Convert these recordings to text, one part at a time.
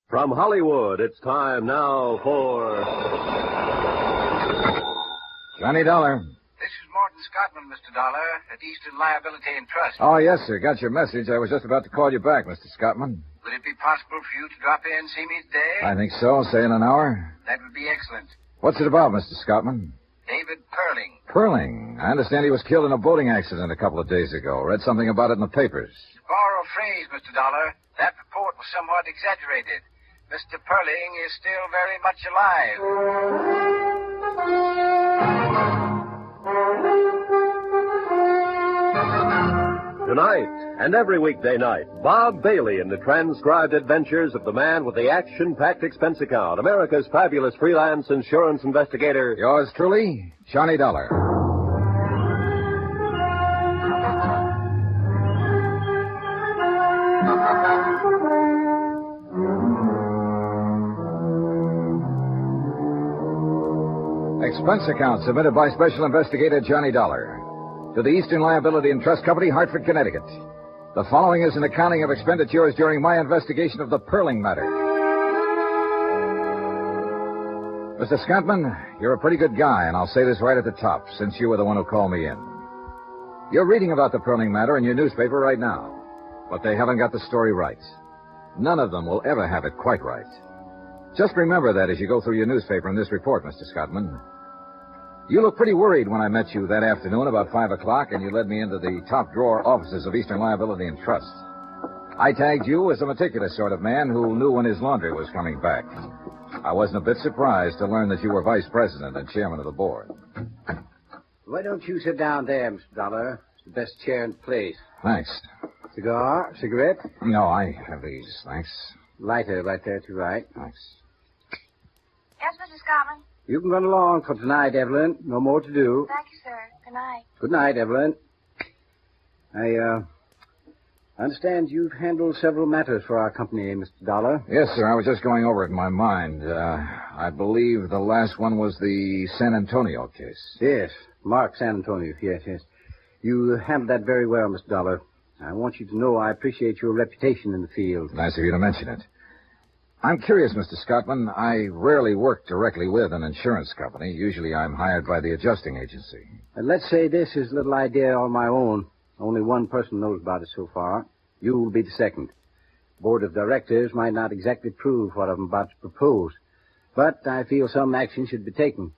From Hollywood, it's time now for... Johnny Dollar. This is Morton Scottman, Mr. Dollar, at Eastern Liability and Trust. Oh, yes, sir. Got your message. I was just about to call you back, Mr. Scottman. Would it be possible for you to drop in and see me today? I think so. Say in an hour. That would be excellent. What's it about, Mr. Scottman? David Perling. Perling. I understand he was killed in a boating accident a couple of days ago. Read something about it in the papers. To borrow a phrase, Mr. Dollar, that report was somewhat exaggerated. Mr. Perling is still very much alive. Tonight and every weekday night, Bob Bailey in the transcribed adventures of the man with the action-packed expense account, America's fabulous freelance insurance investigator. Yours truly, Johnny Dollar. Expense account submitted by Special Investigator Johnny Dollar to the Eastern Liability and Trust Company, Hartford, Connecticut. The following is an accounting of expenditures during my investigation of the Perling matter. Mr. Scottman, you're a pretty good guy, and I'll say this right at the top, since you were the one who called me in. You're reading about the Perling matter in your newspaper right now, but they haven't got the story right. None of them will ever have it quite right. Just remember that as you go through your newspaper in this report, Mr. Scottman. You looked pretty worried when I met you that afternoon about 5 o'clock, and you led me into the top-drawer offices of Eastern Liability and Trust. I tagged you as a meticulous sort of man who knew when his laundry was coming back. I wasn't a bit surprised to learn that you were vice president and chairman of the board. Why don't you sit down there, Mr. Dollar? It's the best chair in the place. Thanks. Cigar? Cigarette? No, I have these, thanks. Lighter right there to your right. Thanks. Yes, Mr. Scottman? You can run along for tonight, Evelyn. No more to do. Thank you, sir. Good night. Good night, Evelyn. I understand you've handled several matters for our company, Mr. Dollar. Yes, sir. I was just going over it in my mind. I believe the last one was the San Antonio case. Yes, Mark San Antonio. Yes. You handled that very well, Mr. Dollar. I want you to know I appreciate your reputation in the field. Nice of you to mention it. I'm curious, Mr. Scottman. I rarely work directly with an insurance company. Usually I'm hired by the adjusting agency. And let's say this is a little idea on my own. Only one person knows about it so far. You will be the second. The board of directors might not exactly prove what I'm about to propose, but I feel some action should be taken.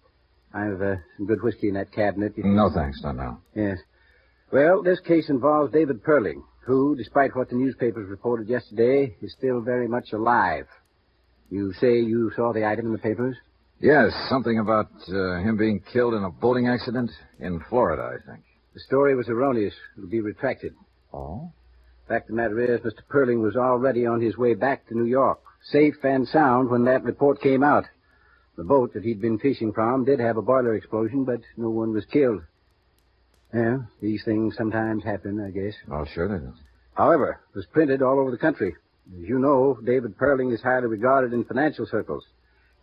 I have some good whiskey in that cabinet. No, thanks. Not now. Yes. Well, this case involves David Perling, who, despite what the newspapers reported yesterday, is still very much alive. You say you saw the item in the papers? Yes, something about him being killed in a boating accident in Florida, I think. The story was erroneous. It will be retracted. Oh? Fact of the matter is, Mr. Perling was already on his way back to New York, safe and sound when that report came out. The boat that he'd been fishing from did have a boiler explosion, but no one was killed. Yeah, these things sometimes happen, I guess. Oh, sure they do. However, it was printed all over the country. As you know, David Perling is highly regarded in financial circles.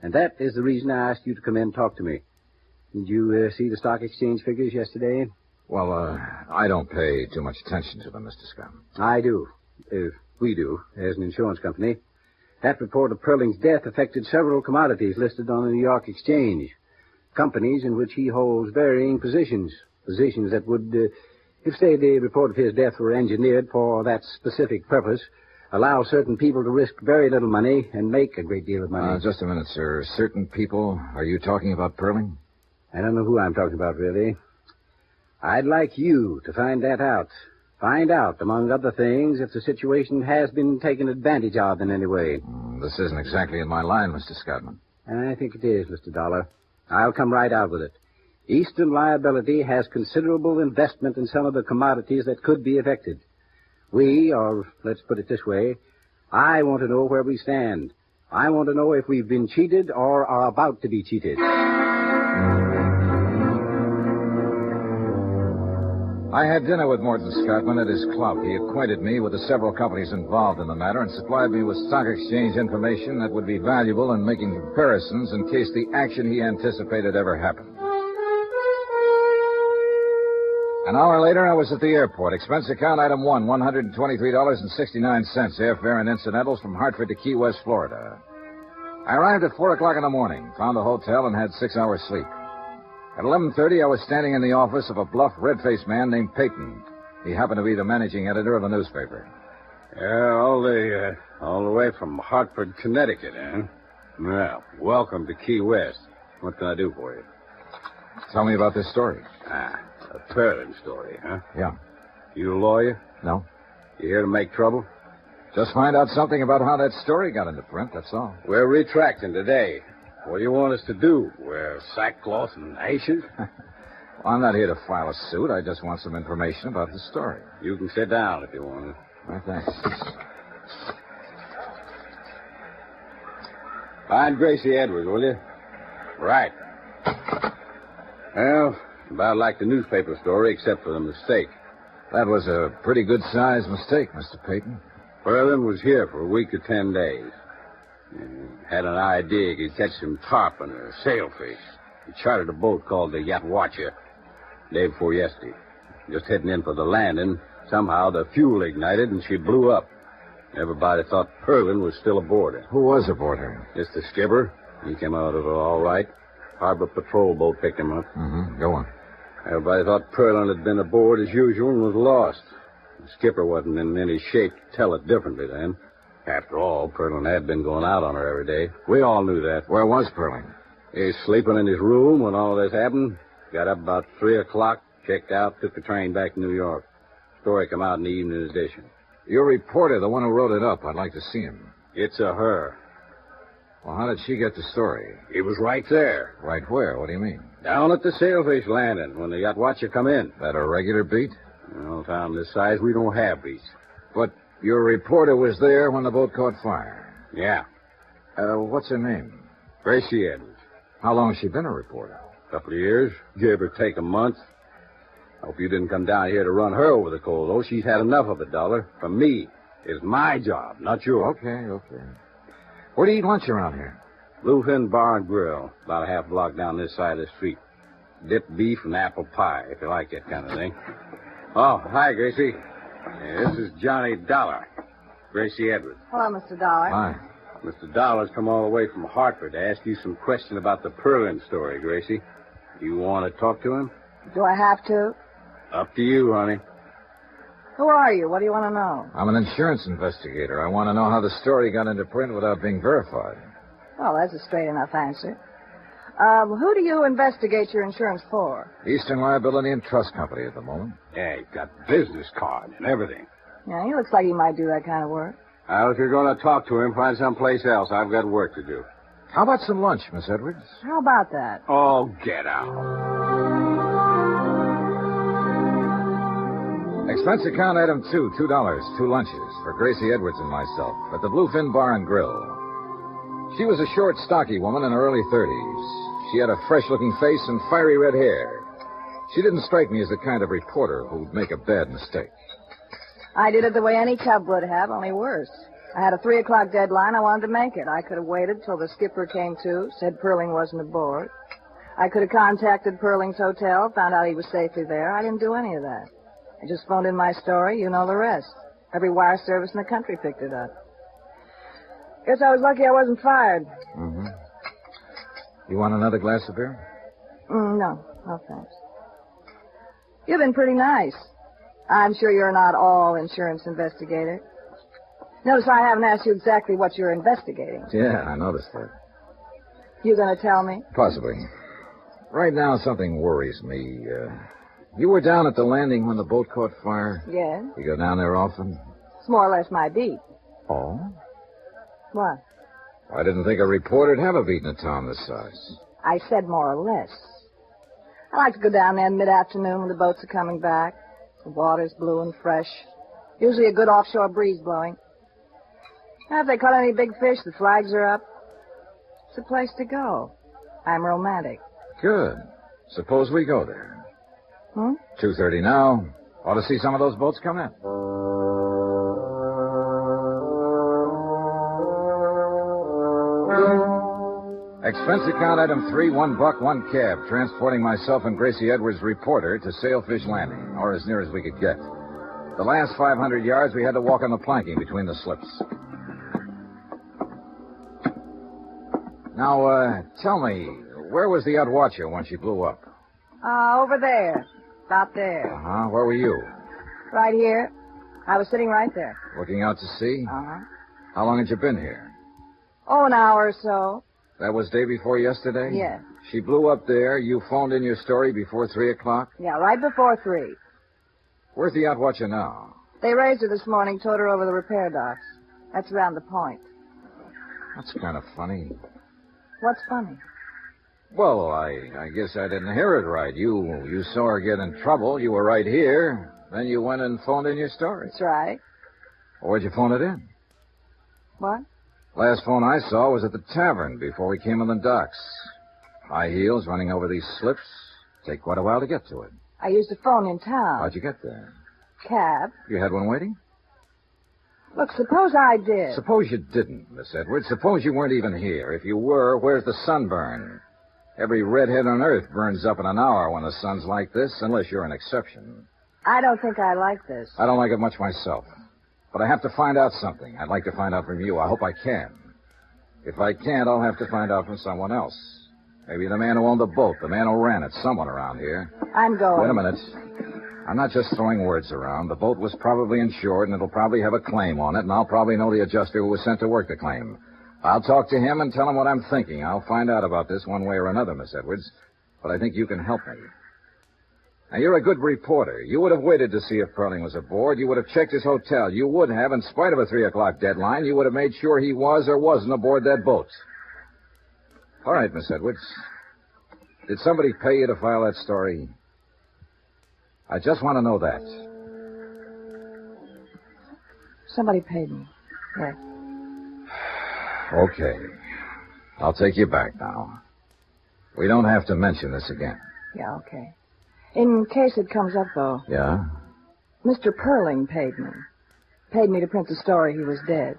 And that is the reason I asked you to come in and talk to me. Did you see the stock exchange figures yesterday? Well, I don't pay too much attention to them, Mr. Scott. I do. We do, as an insurance company. That report of Perling's death affected several commodities listed on the New York Exchange. Companies in which he holds varying positions. Positions that would, if, say, the report of his death were engineered for that specific purpose, allow certain people to risk very little money and make a great deal of money. Just a minute, sir. Certain people? Are you talking about Perling? I don't know who I'm talking about, really. I'd like you to find that out. Find out, among other things, if the situation has been taken advantage of in any way. This isn't exactly in my line, Mr. Scottman. I think it is, Mr. Dollar. I'll come right out with it. Eastern Liability has considerable investment in some of the commodities that could be affected. We, or let's put it this way, I want to know where we stand. I want to know if we've been cheated or are about to be cheated. I had dinner with Morton Scottman at his club. He acquainted me with the several companies involved in the matter and supplied me with stock exchange information that would be valuable in making comparisons in case the action he anticipated ever happened. An hour later, I was at the airport. Expense account item 1, $123.69, airfare and incidentals from Hartford to Key West, Florida. I arrived at 4 o'clock in the morning, found a hotel, and had 6 hours sleep. At 11:30, I was standing in the office of a bluff, red-faced man named Peyton. He happened to be the managing editor of a newspaper. Yeah, all the way from Hartford, Connecticut, eh? Well, welcome to Key West. What can I do for you? Tell me about this story. A Perlin story, huh? Yeah. You a lawyer? No? You here to make trouble? Just find out something about how that story got into print, that's all. We're retracting today. What do you want us to do? Wear sackcloth and ashes? Well, I'm not here to file a suit. I just want some information about the story. You can sit down if you want. Well, thanks. Find Gracie Edwards, will you? Right. Well, about like the newspaper story, except for the mistake. That was a pretty good-sized mistake, Mr. Peyton. Perlin was here for a week to 10 days. He had an idea he'd catch some tarpon or sailfish. He chartered a boat called the Yatwacha day before yesterday. Just heading in for the landing, somehow the fuel ignited and she blew up. Everybody thought Perlin was still aboard her. Who was aboard her? Just the skipper. He came out of it all right. Harbor patrol boat picked him up. Mm-hmm. Go on. Everybody thought Perlin had been aboard as usual and was lost. The skipper wasn't in any shape to tell it differently then. After all, Perlin had been going out on her every day. We all knew that. Where was Perlin? He was sleeping in his room when all this happened. Got up about 3 o'clock, checked out, took the train back to New York. Story come out in the evening edition. Your reporter, the one who wrote it up, I'd like to see him. It's a her. Well, how did she get the story? He was right there. Right where? What do you mean? Down at the sailfish landing when the Yatwacha come in. That a regular beat? Well, town this size, we don't have beats. But your reporter was there when the boat caught fire. Yeah. What's her name? Gracie Edwards. How long has she been a reporter? Couple of years. Give or take a month. Hope you didn't come down here to run her over the coals, though. She's had enough of it, Dollar. From me. It's my job, not yours. Okay. Where do you eat lunch around here? Bluefin Bar and Grill. About a half block down this side of the street. Dipped beef and apple pie, if you like that kind of thing. Oh, hi, Gracie. This is Johnny Dollar. Gracie Edwards. Hello, Mr. Dollar. Hi. Mr. Dollar's come all the way from Hartford to ask you some question about the Perlin story, Gracie. You want to talk to him? Do I have to? Up to you, honey. Who are you? What do you want to know? I'm an insurance investigator. I want to know how the story got into print without being verified. Well, that's a straight enough answer. Who do you investigate your insurance for? Eastern Liability and Trust Company at the moment. Yeah, he's got business card and everything. Yeah, he looks like he might do that kind of work. Well, if you're going to talk to him, find someplace else. I've got work to do. How about some lunch, Miss Edwards? How about that? Oh, get out. Expense account item 2, $2, 2 lunches for Gracie Edwards and myself at the Bluefin Bar and Grill. She was a short, stocky woman in her early 30s. She had a fresh-looking face and fiery red hair. She didn't strike me as the kind of reporter who'd make a bad mistake. I did it the way any tub would have, only worse. I had a 3 o'clock deadline. I wanted to make it. I could have waited till the skipper came to, said Perling wasn't aboard. I could have contacted Perling's hotel, found out he was safely there. I didn't do any of that. I just phoned in my story. You know the rest. Every wire service in the country picked it up. Guess I was lucky I wasn't fired. Mm-hmm. You want another glass of beer? No, thanks. You've been pretty nice. I'm sure you're not all insurance investigator. Notice I haven't asked you exactly what you're investigating. Yeah, I noticed that. You gonna tell me? Possibly. Right now, something worries me. You were down at the landing when the boat caught fire? Yes. You go down there often? It's more or less my beat. Oh? What? I didn't think a reporter'd have a beat in a town this size. I said more or less. I like to go down there in mid-afternoon when the boats are coming back. The water's blue and fresh. Usually a good offshore breeze blowing. Now, if they caught any big fish, the flags are up. It's a place to go. I'm romantic. Good. Suppose we go there. 2:30 now. Ought to see some of those boats come in. Expense account item 3, $1, 1 cab, transporting myself and Gracie Edwards, reporter, to Sailfish Landing, or as near as we could get. The last 500 yards, we had to walk on the planking between the slips. Now, tell me, where was the yacht Watcher when she blew up? Over there. About there. Uh-huh. Where were you? Right here. I was sitting right there. Looking out to sea? Uh-huh. How long had you been here? Oh, an hour or so. That was day before yesterday? Yes. She blew up there. You phoned in your story before 3 o'clock? Yeah, right before 3. Where's the yacht Watcher now? They raised her this morning, towed her over the repair docks. That's around the point. That's kind of funny. What's funny? Well, I guess I didn't hear it right. You saw her get in trouble. You were right here. Then you went and phoned in your story. That's right. Where'd you phone it in? What? Last phone I saw was at the tavern before we came on the docks. High heels running over these slips. Take quite a while to get to it. I used a phone in town. How'd you get there? Cab. You had one waiting? Look, suppose I did. Suppose you didn't, Miss Edwards. Suppose you weren't even here. If you were, where's the sunburn? Every redhead on earth burns up in an hour when the sun's like this, unless you're an exception. I don't think I like this. I don't like it much myself. But I have to find out something. I'd like to find out from you. I hope I can. If I can't, I'll have to find out from someone else. Maybe the man who owned the boat, the man who ran it, someone around here. I'm going. Wait a minute. I'm not just throwing words around. The boat was probably insured, and it'll probably have a claim on it, and I'll probably know the adjuster who was sent to work the claim. I'll talk to him and tell him what I'm thinking. I'll find out about this one way or another, Miss Edwards. But I think you can help me. Now, you're a good reporter. You would have waited to see if Perling was aboard. You would have checked his hotel. You would have, in spite of a 3 o'clock deadline, you would have made sure he was or wasn't aboard that boat. All right, Miss Edwards. Did somebody pay you to file that story? I just want to know that. Somebody paid me. Yes. Okay. I'll take you back now. We don't have to mention this again. Yeah, okay. In case it comes up, though. Yeah? Mr. Perling paid me. Paid me to print the story he was dead.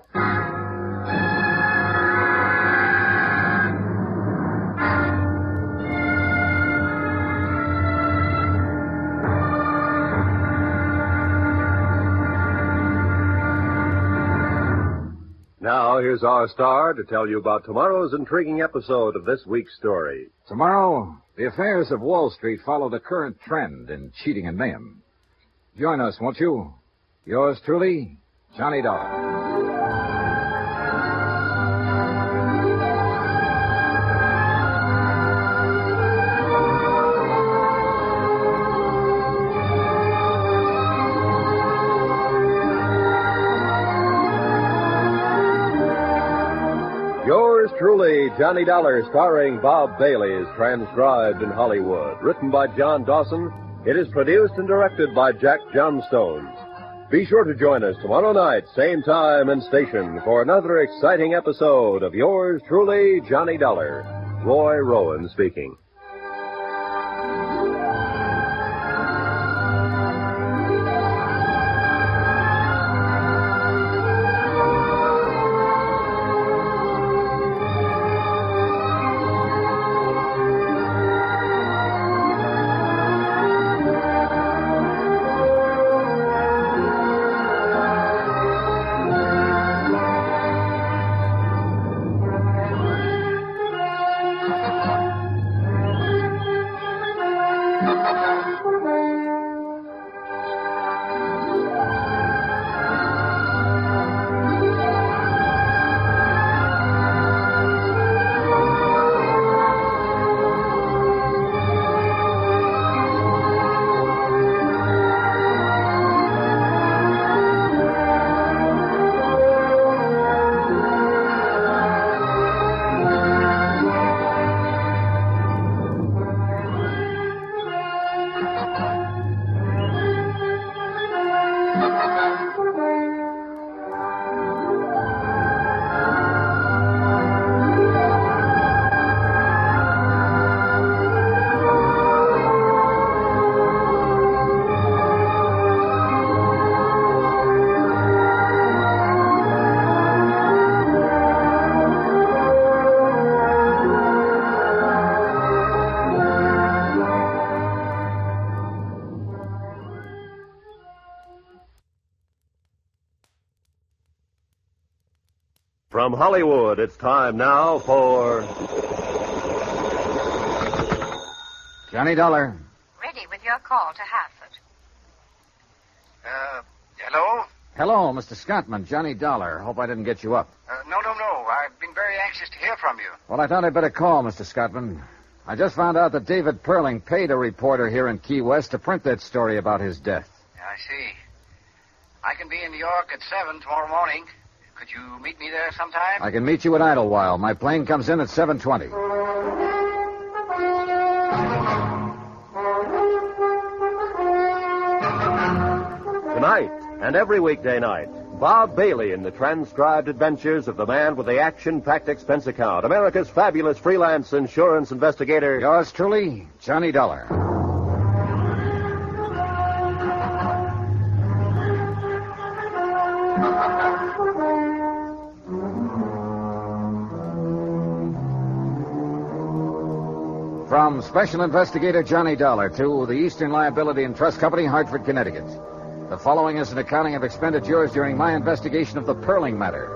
Now, here's our star to tell you about tomorrow's intriguing episode of this week's story. Tomorrow, the affairs of Wall Street follow the current trend in cheating and mayhem. Join us, won't you? Yours truly, Johnny Dollar. Yours truly, Johnny Dollar, starring Bob Bailey, is transcribed in Hollywood. Written by John Dawson, it is produced and directed by Jack Johnstone. Be sure to join us tomorrow night, same time and station, for another exciting episode of Yours truly, Johnny Dollar. Roy Rowan speaking. From Hollywood, it's time now for... Johnny Dollar. Ready with your call to Hartford. Hello? Hello, Mr. Scottman. Johnny Dollar. Hope I didn't get you up. No. I've been very anxious to hear from you. Well, I thought I'd better call, Mr. Scottman. I just found out that David Perling paid a reporter here in Key West to print that story about his death. Yeah, I see. I can be in New York at 7 tomorrow morning. Could you meet me there sometime? I can meet you at Idlewild. My plane comes in at 7:20. Tonight and every weekday night, Bob Bailey in the transcribed adventures of the man with the action-packed expense account, America's fabulous freelance insurance investigator. Yours truly, Johnny Dollar. From Special Investigator Johnny Dollar to the Eastern Liability and Trust Company, Hartford, Connecticut. The following is an accounting of expenditures during my investigation of the Perling matter.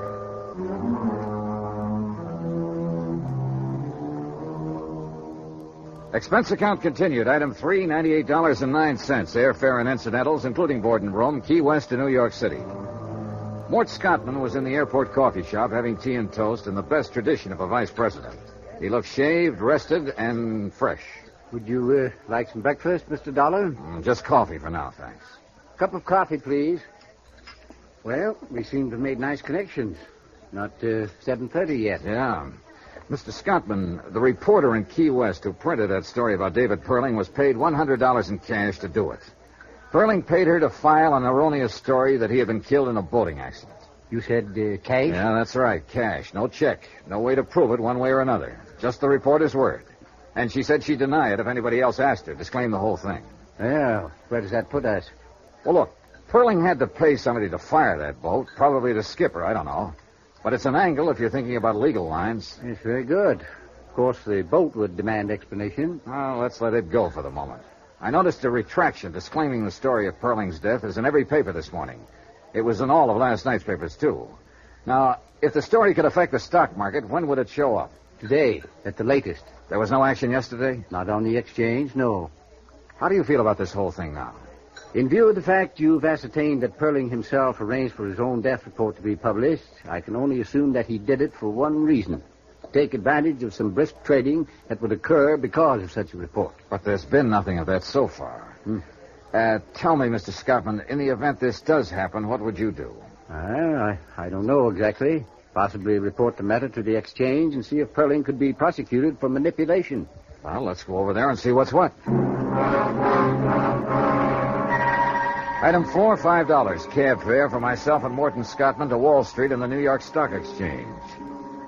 Expense account continued. Item 3, $98.09. Airfare and incidentals, including board and room, Key West to New York City. Mort Scottman was in the airport coffee shop having tea and toast in the best tradition of a vice president. He looked shaved, rested, and fresh. Would you like some breakfast, Mr. Dollar? Just coffee for now, thanks. Cup of coffee, please. Well, we seem to have made nice connections. Not 7:30 yet. Yeah. Mr. Scottman, the reporter in Key West who printed that story about David Perling was paid $100 in cash to do it. Perling paid her to file an erroneous story that he had been killed in a boating accident. You said cash? Yeah, that's right, cash. No check. No way to prove it one way or another. Just the reporter's word. And she said she'd deny it if anybody else asked her. Disclaim the whole thing. Well, where does that put us? Well, look, Perling had to pay somebody to fire that boat, probably the skipper, I don't know. But it's an angle if you're thinking about legal lines. It's very good. Of course, the boat would demand explanation. Well, let's let it go for the moment. I noticed a retraction disclaiming the story of Perling's death is in every paper this morning. It was in all of last night's papers, too. Now, if the story could affect the stock market, when would it show up? Today, at the latest. There was no action yesterday? Not on the exchange, no. How do you feel about this whole thing now? In view of the fact you've ascertained that Perling himself arranged for his own death report to be published, I can only assume that he did it for one reason. To take advantage of some brisk trading that would occur because of such a report. But there's been nothing of that so far. Tell me, Mr. Scottman, in the event this does happen, what would you do? I don't know exactly. Possibly report the matter to the exchange and see if Perling could be prosecuted for manipulation. Well, let's go over there and see what's what. Item 4, $5. Cab fare for myself and Morton Scottman to Wall Street and the New York Stock Exchange.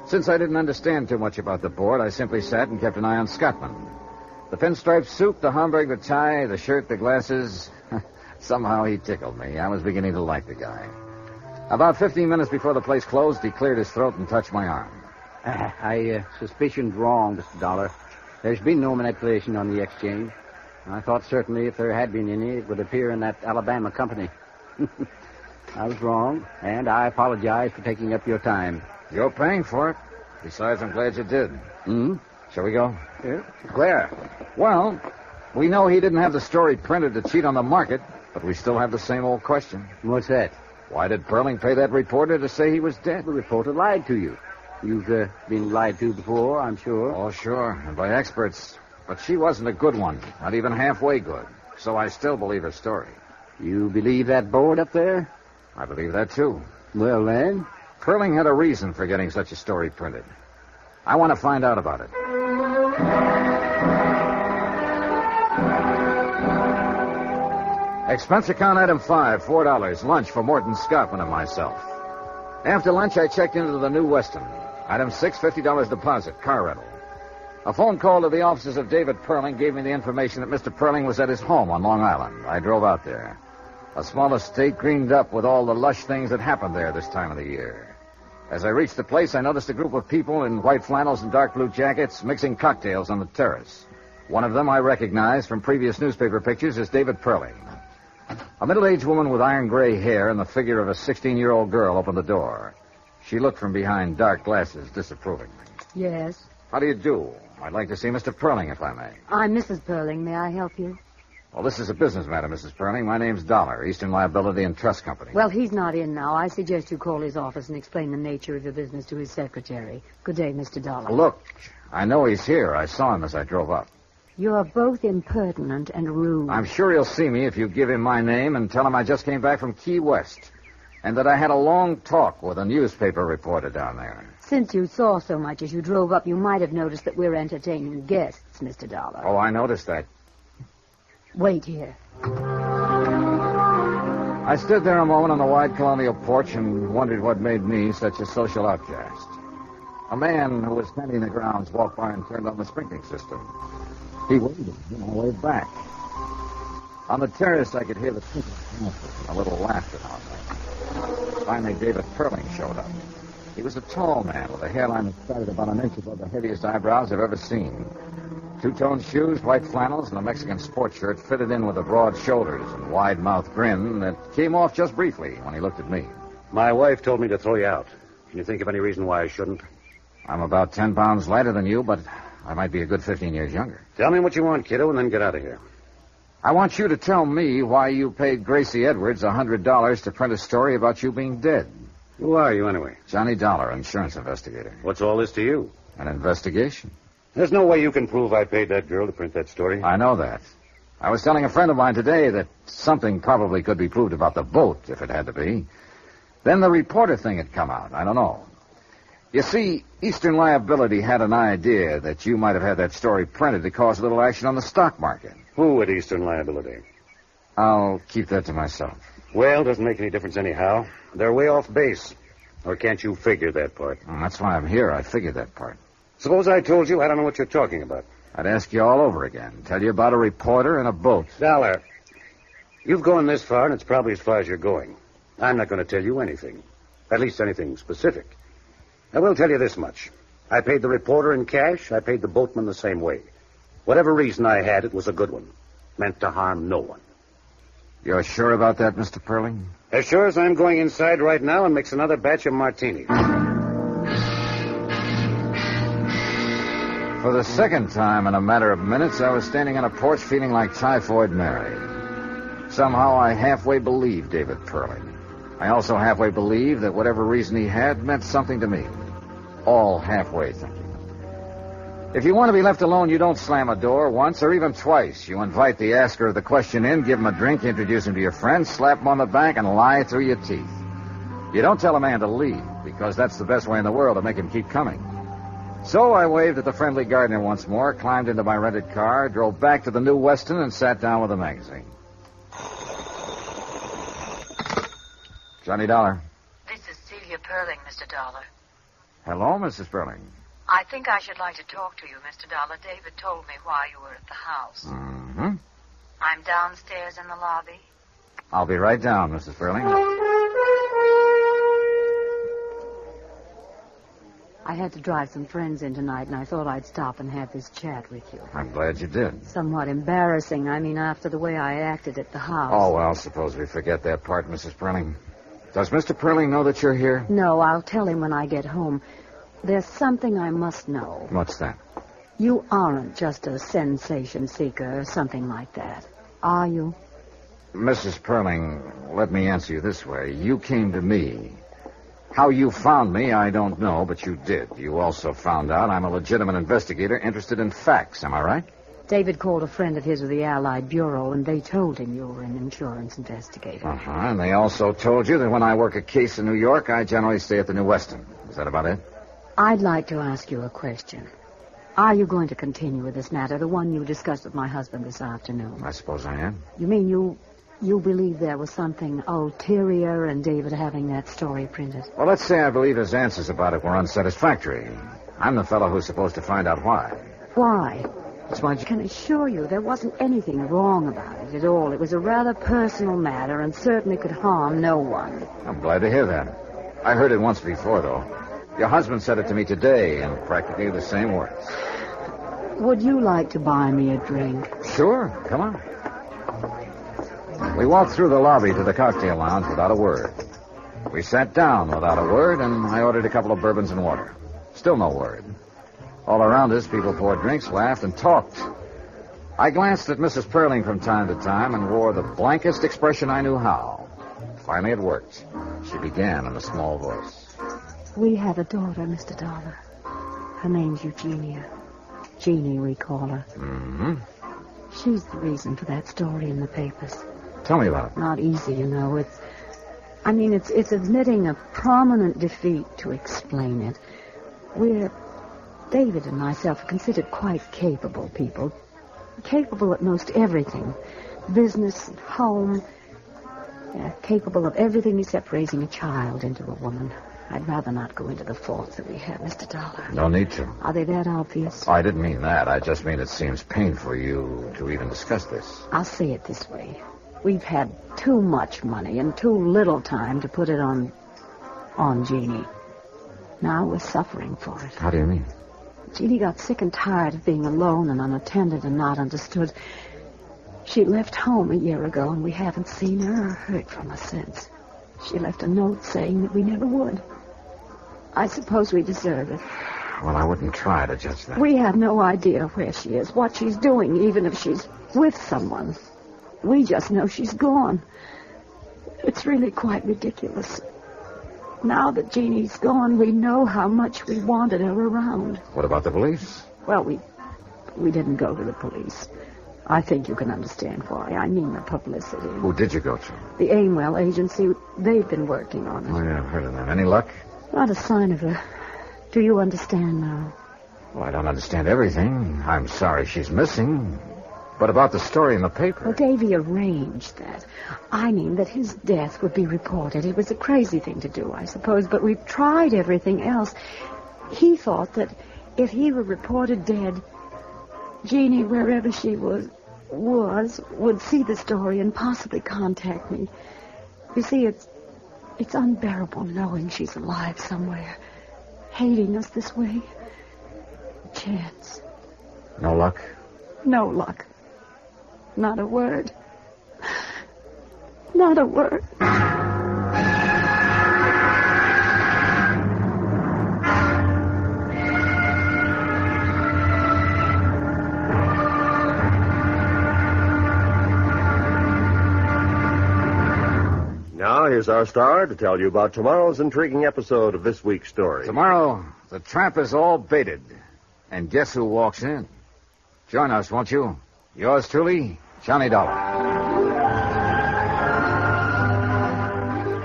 Since I didn't understand too much about the board, I simply sat and kept an eye on Scottman. The pinstripe suit, the Homburg, the tie, the shirt, the glasses. Somehow he tickled me. I was beginning to like the guy. About 15 minutes before the place closed, he cleared his throat and touched my arm. I suspicioned wrong, Mr. Dollar. There's been no manipulation on the exchange. I thought certainly if there had been any, it would appear in that Alabama company. I was wrong, and I apologize for taking up your time. You're paying for it. Besides, I'm glad you did. Shall we go? Yeah. Where? Well, we know he didn't have the story printed to cheat on the market, but we still have the same old question. What's that? Why did Perling pay that reporter to say he was dead? The reporter lied to you. You've been lied to before, I'm sure. Oh, sure, and by experts. But she wasn't a good one, not even halfway good. So I still believe her story. You believe that board up there? I believe that, too. Well, then? Perling had a reason for getting such a story printed. I want to find out about it. Expense account item 5, $4. Lunch for Morton Scottman and myself. After lunch, I checked into the New Weston. Item 6, $50 deposit, car rental. A phone call to the offices of David Perling gave me the information that Mr. Perling was at his home on Long Island. I drove out there. A small estate greened up with all the lush things that happen there this time of the year. As I reached the place, I noticed a group of people in white flannels and dark blue jackets mixing cocktails on the terrace. One of them I recognized from previous newspaper pictures as David Perling. A middle-aged woman with iron gray hair and the figure of a 16-year-old girl opened the door. She looked from behind dark glasses disapprovingly. Yes. How do you do? I'd like to see Mr. Perling, if I may. I'm Mrs. Perling. May I help you? Well, this is a business matter, Mrs. Perling. My name's Dollar, Eastern Liability and Trust Company. Well, he's not in now. I suggest you call his office and explain the nature of your business to his secretary. Good day, Mr. Dollar. Look, I know he's here. I saw him as I drove up. You're both impertinent and rude. I'm sure he'll see me if you give him my name and tell him I just came back from Key West and that I had a long talk with a newspaper reporter down there. Since you saw so much as you drove up, you might have noticed that we're entertaining guests, Mr. Dollar. Oh, I noticed that. Wait here. I stood there a moment on the wide colonial porch and wondered what made me such a social outcast. A man who was tending the grounds walked by and turned on the sprinkling system. He waved, and I waved back. On the terrace, I could hear the sprinkling and a little laughter out there. Finally, David Perling showed up. He was a tall man with a hairline that started about an inch above the heaviest eyebrows I've ever seen. Two-tone shoes, white flannels, and a Mexican sports shirt fitted in with the broad shoulders and wide-mouthed grin that came off just briefly when he looked at me. My wife told me to throw you out. Can you think of any reason why I shouldn't? I'm about 10 pounds lighter than you, but I might be a good 15 years younger. Tell me what you want, kiddo, and then get out of here. I want you to tell me why you paid Gracie Edwards $100 to print a story about you being dead. Who are you, anyway? Johnny Dollar, insurance investigator. What's all this to you? An investigation. There's no way you can prove I paid that girl to print that story. I know that. I was telling a friend of mine today that something probably could be proved about the boat, if it had to be. Then the reporter thing had come out. I don't know. You see, Eastern Liability had an idea that you might have had that story printed to cause a little action on the stock market. Who at Eastern Liability? I'll keep that to myself. Well, doesn't make any difference anyhow. They're way off base. Or can't you figure that part? Well, that's why I'm here. I figured that part. Suppose I told you I don't know what you're talking about. I'd ask you all over again. Tell you about a reporter and a boat. Dollar, you've gone this far, and it's probably as far as you're going. I'm not going to tell you anything. At least anything specific. I will tell you this much. I paid the reporter in cash. I paid the boatman the same way. Whatever reason I had, it was a good one. Meant to harm no one. You're sure about that, Mr. Perling? As sure as I'm going inside right now and mix another batch of martinis. For the second time in a matter of minutes, I was standing on a porch feeling like Typhoid Mary. Somehow I halfway believed David Perling. I also halfway believed that whatever reason he had meant something to me. All halfway thinking. If you want to be left alone, you don't slam a door once or even twice. You invite the asker of the question in, give him a drink, introduce him to your friends, slap him on the back, and lie through your teeth. You don't tell a man to leave, because that's the best way in the world to make him keep coming. So I waved at the friendly gardener once more, climbed into my rented car, drove back to the New Weston, and sat down with a magazine. Johnny Dollar. This is Celia Perling, Mr. Dollar. Hello, Mrs. Perling. I think I should like to talk to you, Mr. Dollar. David told me why you were at the house. Mm-hmm. I'm downstairs in the lobby. I'll be right down, Mrs. Perling. I had to drive some friends in tonight, and I thought I'd stop and have this chat with you. I'm glad you did. Somewhat embarrassing, after the way I acted at the house. Oh, well, suppose we forget that part, Mrs. Perling. Does Mr. Perling know that you're here? No, I'll tell him when I get home. There's something I must know. What's that? You aren't just a sensation seeker or something like that, are you? Mrs. Perling, let me answer you this way. You came to me. How you found me, I don't know, but you did. You also found out I'm a legitimate investigator interested in facts, am I right? David called a friend of his with the Allied Bureau, and they told him you were an insurance investigator. Uh-huh, and they also told you that when I work a case in New York, I generally stay at the New Weston. Is that about it? I'd like to ask you a question. Are you going to continue with this matter, the one you discussed with my husband this afternoon? I suppose I am. You mean you believe there was something ulterior in David having that story printed? Well, let's say I believe his answers about it were unsatisfactory. I'm the fellow who's supposed to find out why. Why? It's my... I can assure you there wasn't anything wrong about it at all. It was a rather personal matter and certainly could harm no one. I'm glad to hear that. I heard it once before, though. Your husband said it to me today in practically the same words. Would you like to buy me a drink? Sure. Come on. We walked through the lobby to the cocktail lounge without a word. We sat down without a word, and I ordered a couple of bourbons and water. Still no word. All around us, people poured drinks, laughed, and talked. I glanced at Mrs. Perling from time to time and wore the blankest expression I knew how. Finally, it worked. She began in a small voice. We have a daughter, Mr. Dollar. Her name's Eugenia. Jeannie, we call her. Mm-hmm. She's the reason for that story in the papers. Tell me about it. Not easy, you know. It's admitting a prominent defeat to explain it. David and myself are considered quite capable people. Capable at most everything. Business, home. Capable of everything except raising a child into a woman. I'd rather not go into the faults that we have, Mr. Dollar. No need to. Are they that obvious? I didn't mean that. I just mean it seems painful for you to even discuss this. I'll say it this way. We've had too much money and too little time to put it on Jeannie. Now we're suffering for it. How do you mean? Jeannie got sick and tired of being alone and unattended and not understood. She left home a year ago, and we haven't seen her or heard from her since. She left a note saying that we never would. I suppose we deserve it. Well, I wouldn't try to judge that. We have no idea where she is, what she's doing, even if she's with someone. We just know she's gone. It's really quite ridiculous. Now that Jeannie's gone, we know how much we wanted her around. What about the police? Well, we didn't go to the police. I think you can understand why. I mean the publicity. Who did you go to? The Aimwell agency. They've been working on it. Oh, yeah, I've heard of them. Any luck? Not a sign of her. Do you understand now? Well, I don't understand everything. I'm sorry she's missing. But about the story in the paper... Well, Davy arranged that. I mean that his death would be reported. It was a crazy thing to do, I suppose, but we've tried everything else. He thought that if he were reported dead, Jeannie, wherever she was, would see the story and possibly contact me. You see, it's unbearable knowing she's alive somewhere, hating us this way. Chance. No luck? No luck. Not a word. Not a word. Now, here's our star to tell you about tomorrow's intriguing episode of this week's story. Tomorrow, the trap is all baited. And guess who walks in? Join us, won't you? Yours truly, Johnny Dollar.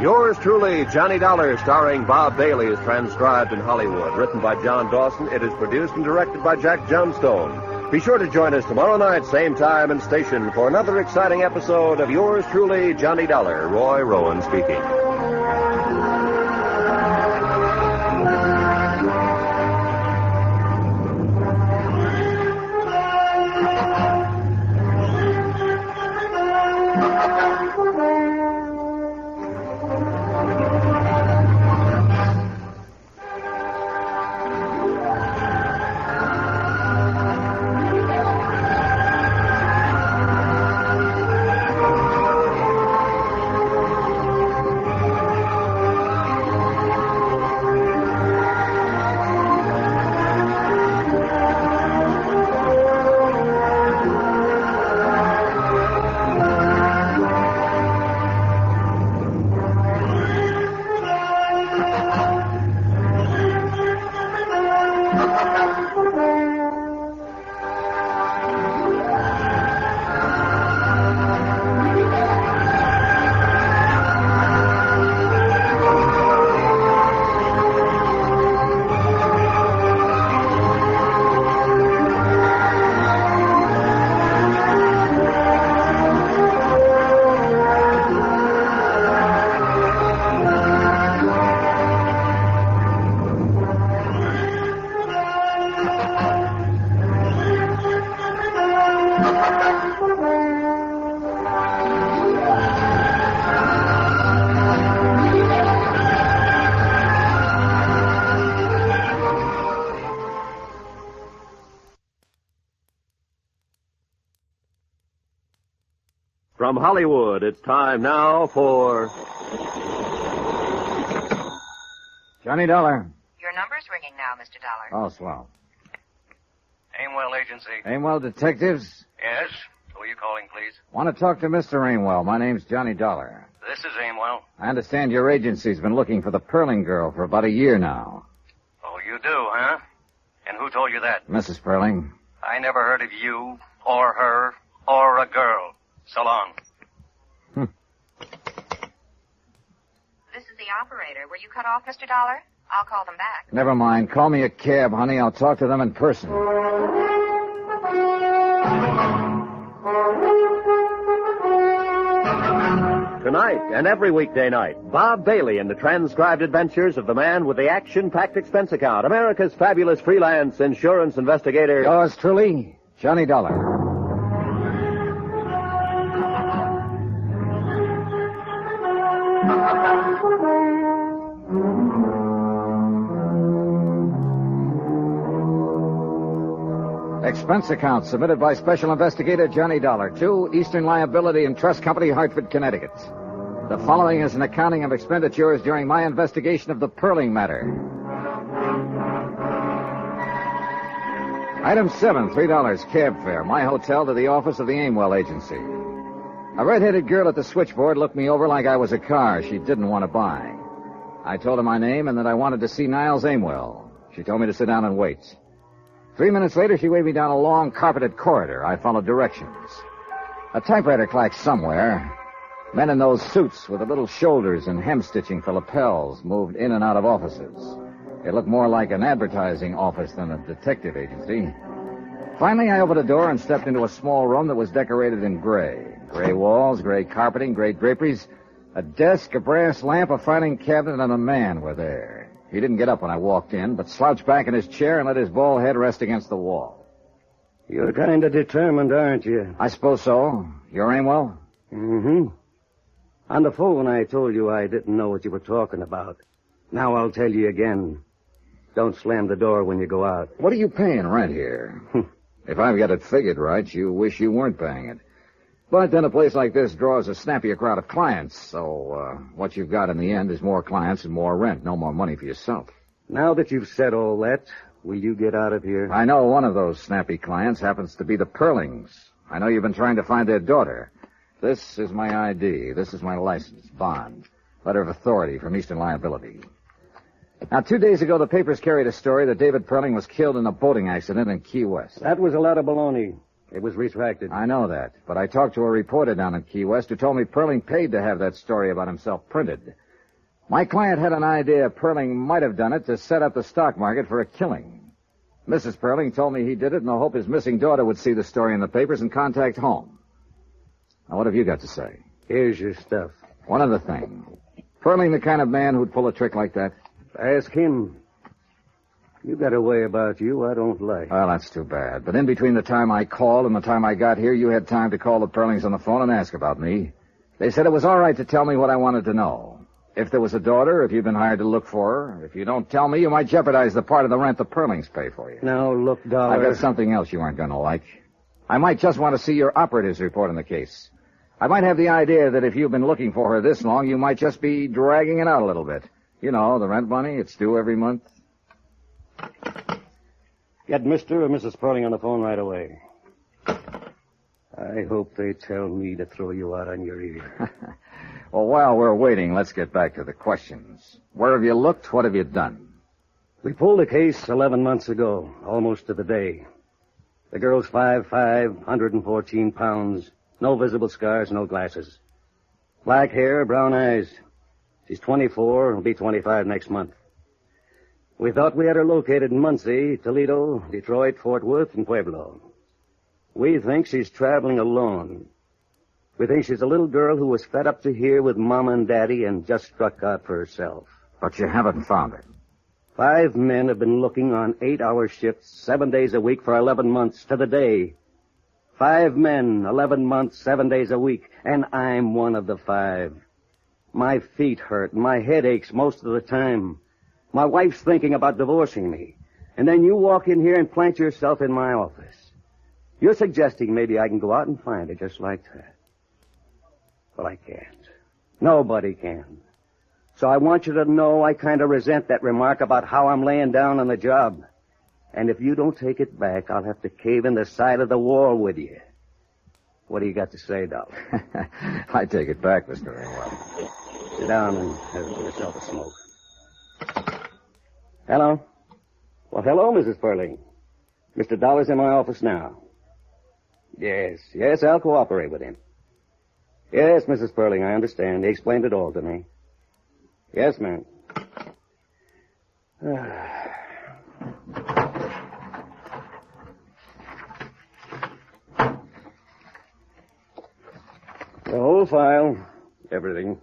Yours truly, Johnny Dollar, starring Bob Bailey, is transcribed in Hollywood. Written by John Dawson, it is produced and directed by Jack Johnstone. Be sure to join us tomorrow night, same time and station, for another exciting episode of Yours truly, Johnny Dollar. Roy Rowan speaking. From Hollywood, it's time now for Johnny Dollar. Your number's ringing now, Mr. Dollar. Oh, swell. Aimwell Agency. Aimwell Detectives? Yes? Who are you calling, please? Want to talk to Mr. Aimwell. My name's Johnny Dollar. This is Aimwell. I understand your agency's been looking for the Perling girl for about a year now. Oh, you do, huh? And who told you that? Mrs. Perling. I never heard of you, or her, or a girl. So long. This is the operator. Were you cut off, Mr. Dollar? I'll call them back. Never mind. Call me a cab, honey. I'll talk to them in person. Tonight and every weekday night, Bob Bailey in the transcribed adventures of the man with the action-packed expense account, America's fabulous freelance insurance investigator. Yours truly, Johnny Dollar. Expense account submitted by Special Investigator Johnny Dollar to Eastern Liability and Trust Company, Hartford, Connecticut. The following is an accounting of expenditures during my investigation of the Perling matter. Item 7, $3 cab fare, my hotel to the office of the Aimwell Agency. A red-headed girl at the switchboard looked me over like I was a car she didn't want to buy. I told her my name and that I wanted to see Niles Aimwell. She told me to sit down and wait. 3 minutes later, she waved me down a long, carpeted corridor. I followed directions. A typewriter clacked somewhere. Men in those suits with the little shoulders and hem-stitching for lapels moved in and out of offices. It looked more like an advertising office than a detective agency. Finally, I opened a door and stepped into a small room that was decorated in gray. Gray walls, gray carpeting, gray draperies. A desk, a brass lamp, a filing cabinet, and a man were there. He didn't get up when I walked in, but slouched back in his chair and let his bald head rest against the wall. You're kind of determined, aren't you? I suppose so. You're Aimwell? Mm-hmm. On the phone, I told you I didn't know what you were talking about. Now I'll tell you again. Don't slam the door when you go out. What are you paying rent here? If I've got it figured right, you wish you weren't paying it. But then a place like this draws a snappier crowd of clients, so what you've got in the end is more clients and more rent, no more money for yourself. Now that you've said all that, will you get out of here? I know one of those snappy clients happens to be the Perlings. I know you've been trying to find their daughter. This is my ID. This is my license, bond, letter of authority from Eastern Liability. Now, 2 days ago, the papers carried a story that David Perling was killed in a boating accident in Key West. That was a lot of baloney. It was retracted. I know that, but I talked to a reporter down in Key West who told me Perling paid to have that story about himself printed. My client had an idea Perling might have done it to set up the stock market for a killing. Mrs. Perling told me he did it in the hope his missing daughter would see the story in the papers and contact home. Now, what have you got to say? Here's your stuff. One other thing. Perling the kind of man who'd pull a trick like that? Ask him. You got a way about you I don't like. Well, that's too bad. But in between the time I called and the time I got here, you had time to call the Perlings on the phone and ask about me. They said it was all right to tell me what I wanted to know. If there was a daughter, if you've been hired to look for her, if you don't tell me, you might jeopardize the part of the rent the Perlings pay for you. Now, look, Dollar. I've got something else you aren't going to like. I might just want to see your operator's report on the case. I might have the idea that if you've been looking for her this long, you might just be dragging it out a little bit. You know, the rent money, it's due every month. Get Mr. or Mrs. Perling on the phone right away. I hope they tell me to throw you out on your ear. Well, while we're waiting, let's get back to the questions. Where have you looked? What have you done? We pulled the case 11 months ago, almost to the day. The girl's 5'5", 114 pounds, no visible scars, no glasses. Black hair, brown eyes. She's 24, will be 25 next month. We thought we had her located in Muncie, Toledo, Detroit, Fort Worth, and Pueblo. We think she's traveling alone. We think she's a little girl who was fed up to here with Mama and Daddy and just struck out for herself. But you haven't found her. 5 men have been looking on 8-hour shifts, 7 days a week for 11 months to the day. 5 men, 11 months, 7 days a week, and I'm one of the 5. My feet hurt, my head aches most of the time. My wife's thinking about divorcing me. And then you walk in here and plant yourself in my office. You're suggesting maybe I can go out and find her just like that. Well, I can't. Nobody can. So I want you to know I kind of resent that remark about how I'm laying down on the job. And if you don't take it back, I'll have to cave in the side of the wall with you. What do you got to say, Dollar? I take it back, Mr. Ringwell. Sit down and have yourself a smoke. Hello? Well, hello, Mrs. Perling. Mr. Dollar's in my office now. Yes, I'll cooperate with him. Yes, Mrs. Perling, I understand. He explained it all to me. Yes, ma'am. The whole file, everything.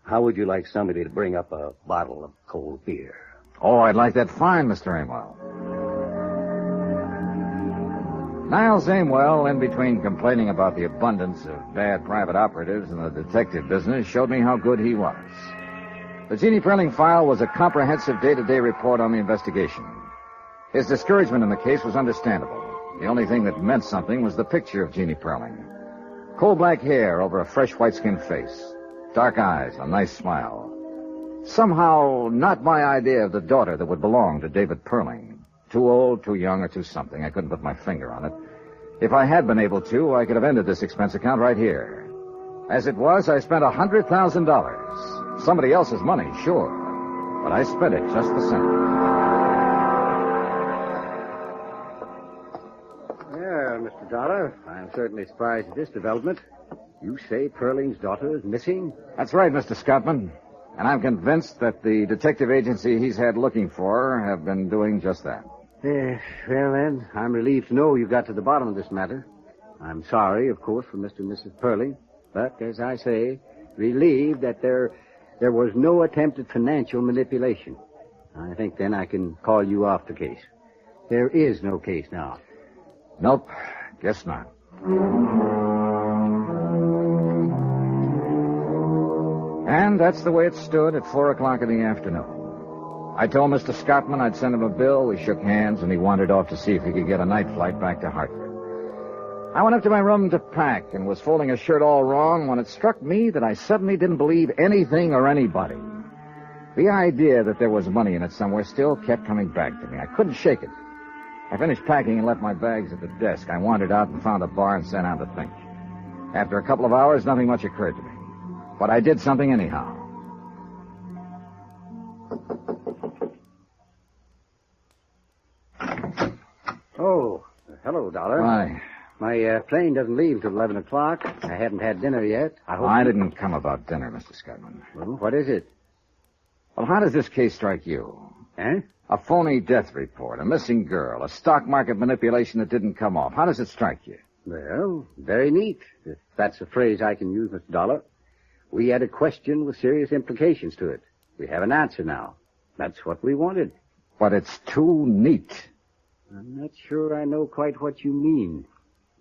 How would you like somebody to bring up a bottle of cold beer? Oh, I'd like that fine, Mr. Amwell. Niles Amwell, in between complaining about the abundance of bad private operatives in the detective business, showed me how good he was. The Jeannie Perling file was a comprehensive day-to-day report on the investigation. His discouragement in the case was understandable. The only thing that meant something was the picture of Jeannie Perling. Coal-black hair over a fresh white-skinned face. Dark eyes, a nice smile. Somehow, not my idea of the daughter that would belong to David Perling. Too old, too young, or too something. I couldn't put my finger on it. If I had been able to, I could have ended this expense account right here. As it was, I spent $100,000. Somebody else's money, sure. But I spent it just the same. Well, Mr. Dollar, I'm certainly surprised at this development. You say Perling's daughter is missing? That's right, Mr. Scottman. And I'm convinced that the detective agency he's had looking for have been doing just that. Well, then, I'm relieved to know you got to the bottom of this matter. I'm sorry, of course, for Mr. and Mrs. Perling. But, as I say, relieved that there was no attempted financial manipulation. I think then I can call you off the case. There is no case now. Nope, guess not. And that's the way it stood at 4 o'clock in the afternoon. I told Mr. Scottman I'd send him a bill. We shook hands, and he wandered off to see if he could get a night flight back to Hartford. I went up to my room to pack and was folding a shirt all wrong when it struck me that I suddenly didn't believe anything or anybody. The idea that there was money in it somewhere still kept coming back to me. I couldn't shake it. I finished packing and left my bags at the desk. I wandered out and found a bar and sat down to think. After a couple of hours, nothing much occurred to me. But I did something anyhow. Oh, hello, Dollar. Why? My plane doesn't leave till 11 o'clock. I haven't had dinner yet. I didn't come about dinner, Mr. Scottman. Well, what is it? Well, how does this case strike you? Eh? A phony death report, a missing girl, a stock market manipulation that didn't come off. How does it strike you? Well, very neat, if that's a phrase I can use, Mr. Dollar. We had a question with serious implications to it. We have an answer now. That's what we wanted. But it's too neat. I'm not sure I know quite what you mean.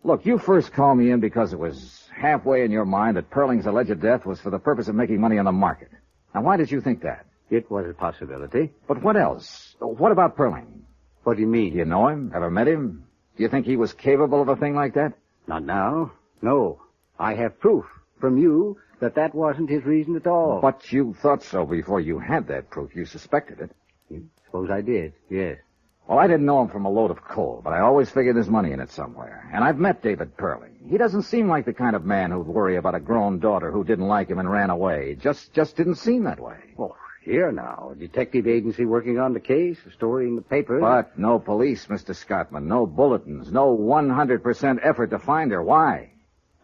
Look, you first called me in because it was halfway in your mind that Perling's alleged death was for the purpose of making money on the market. Now, why did you think that? It was a possibility. But what else? What about Perling? What do you mean? Do you know him? Ever met him? Do you think he was capable of a thing like that? Not now. No. I have proof from you that wasn't his reason at all. But you thought so before you had that proof. You suspected it. Suppose I did, yes. Well, I didn't know him from a load of coal, but I always figured there's money in it somewhere. And I've met David Perling. He doesn't seem like the kind of man who'd worry about a grown daughter who didn't like him and ran away. Just didn't seem that way. Oh, here now. A detective agency working on the case, a story in the papers. But no police, Mr. Scottman. No bulletins. No 100% effort to find her. Why?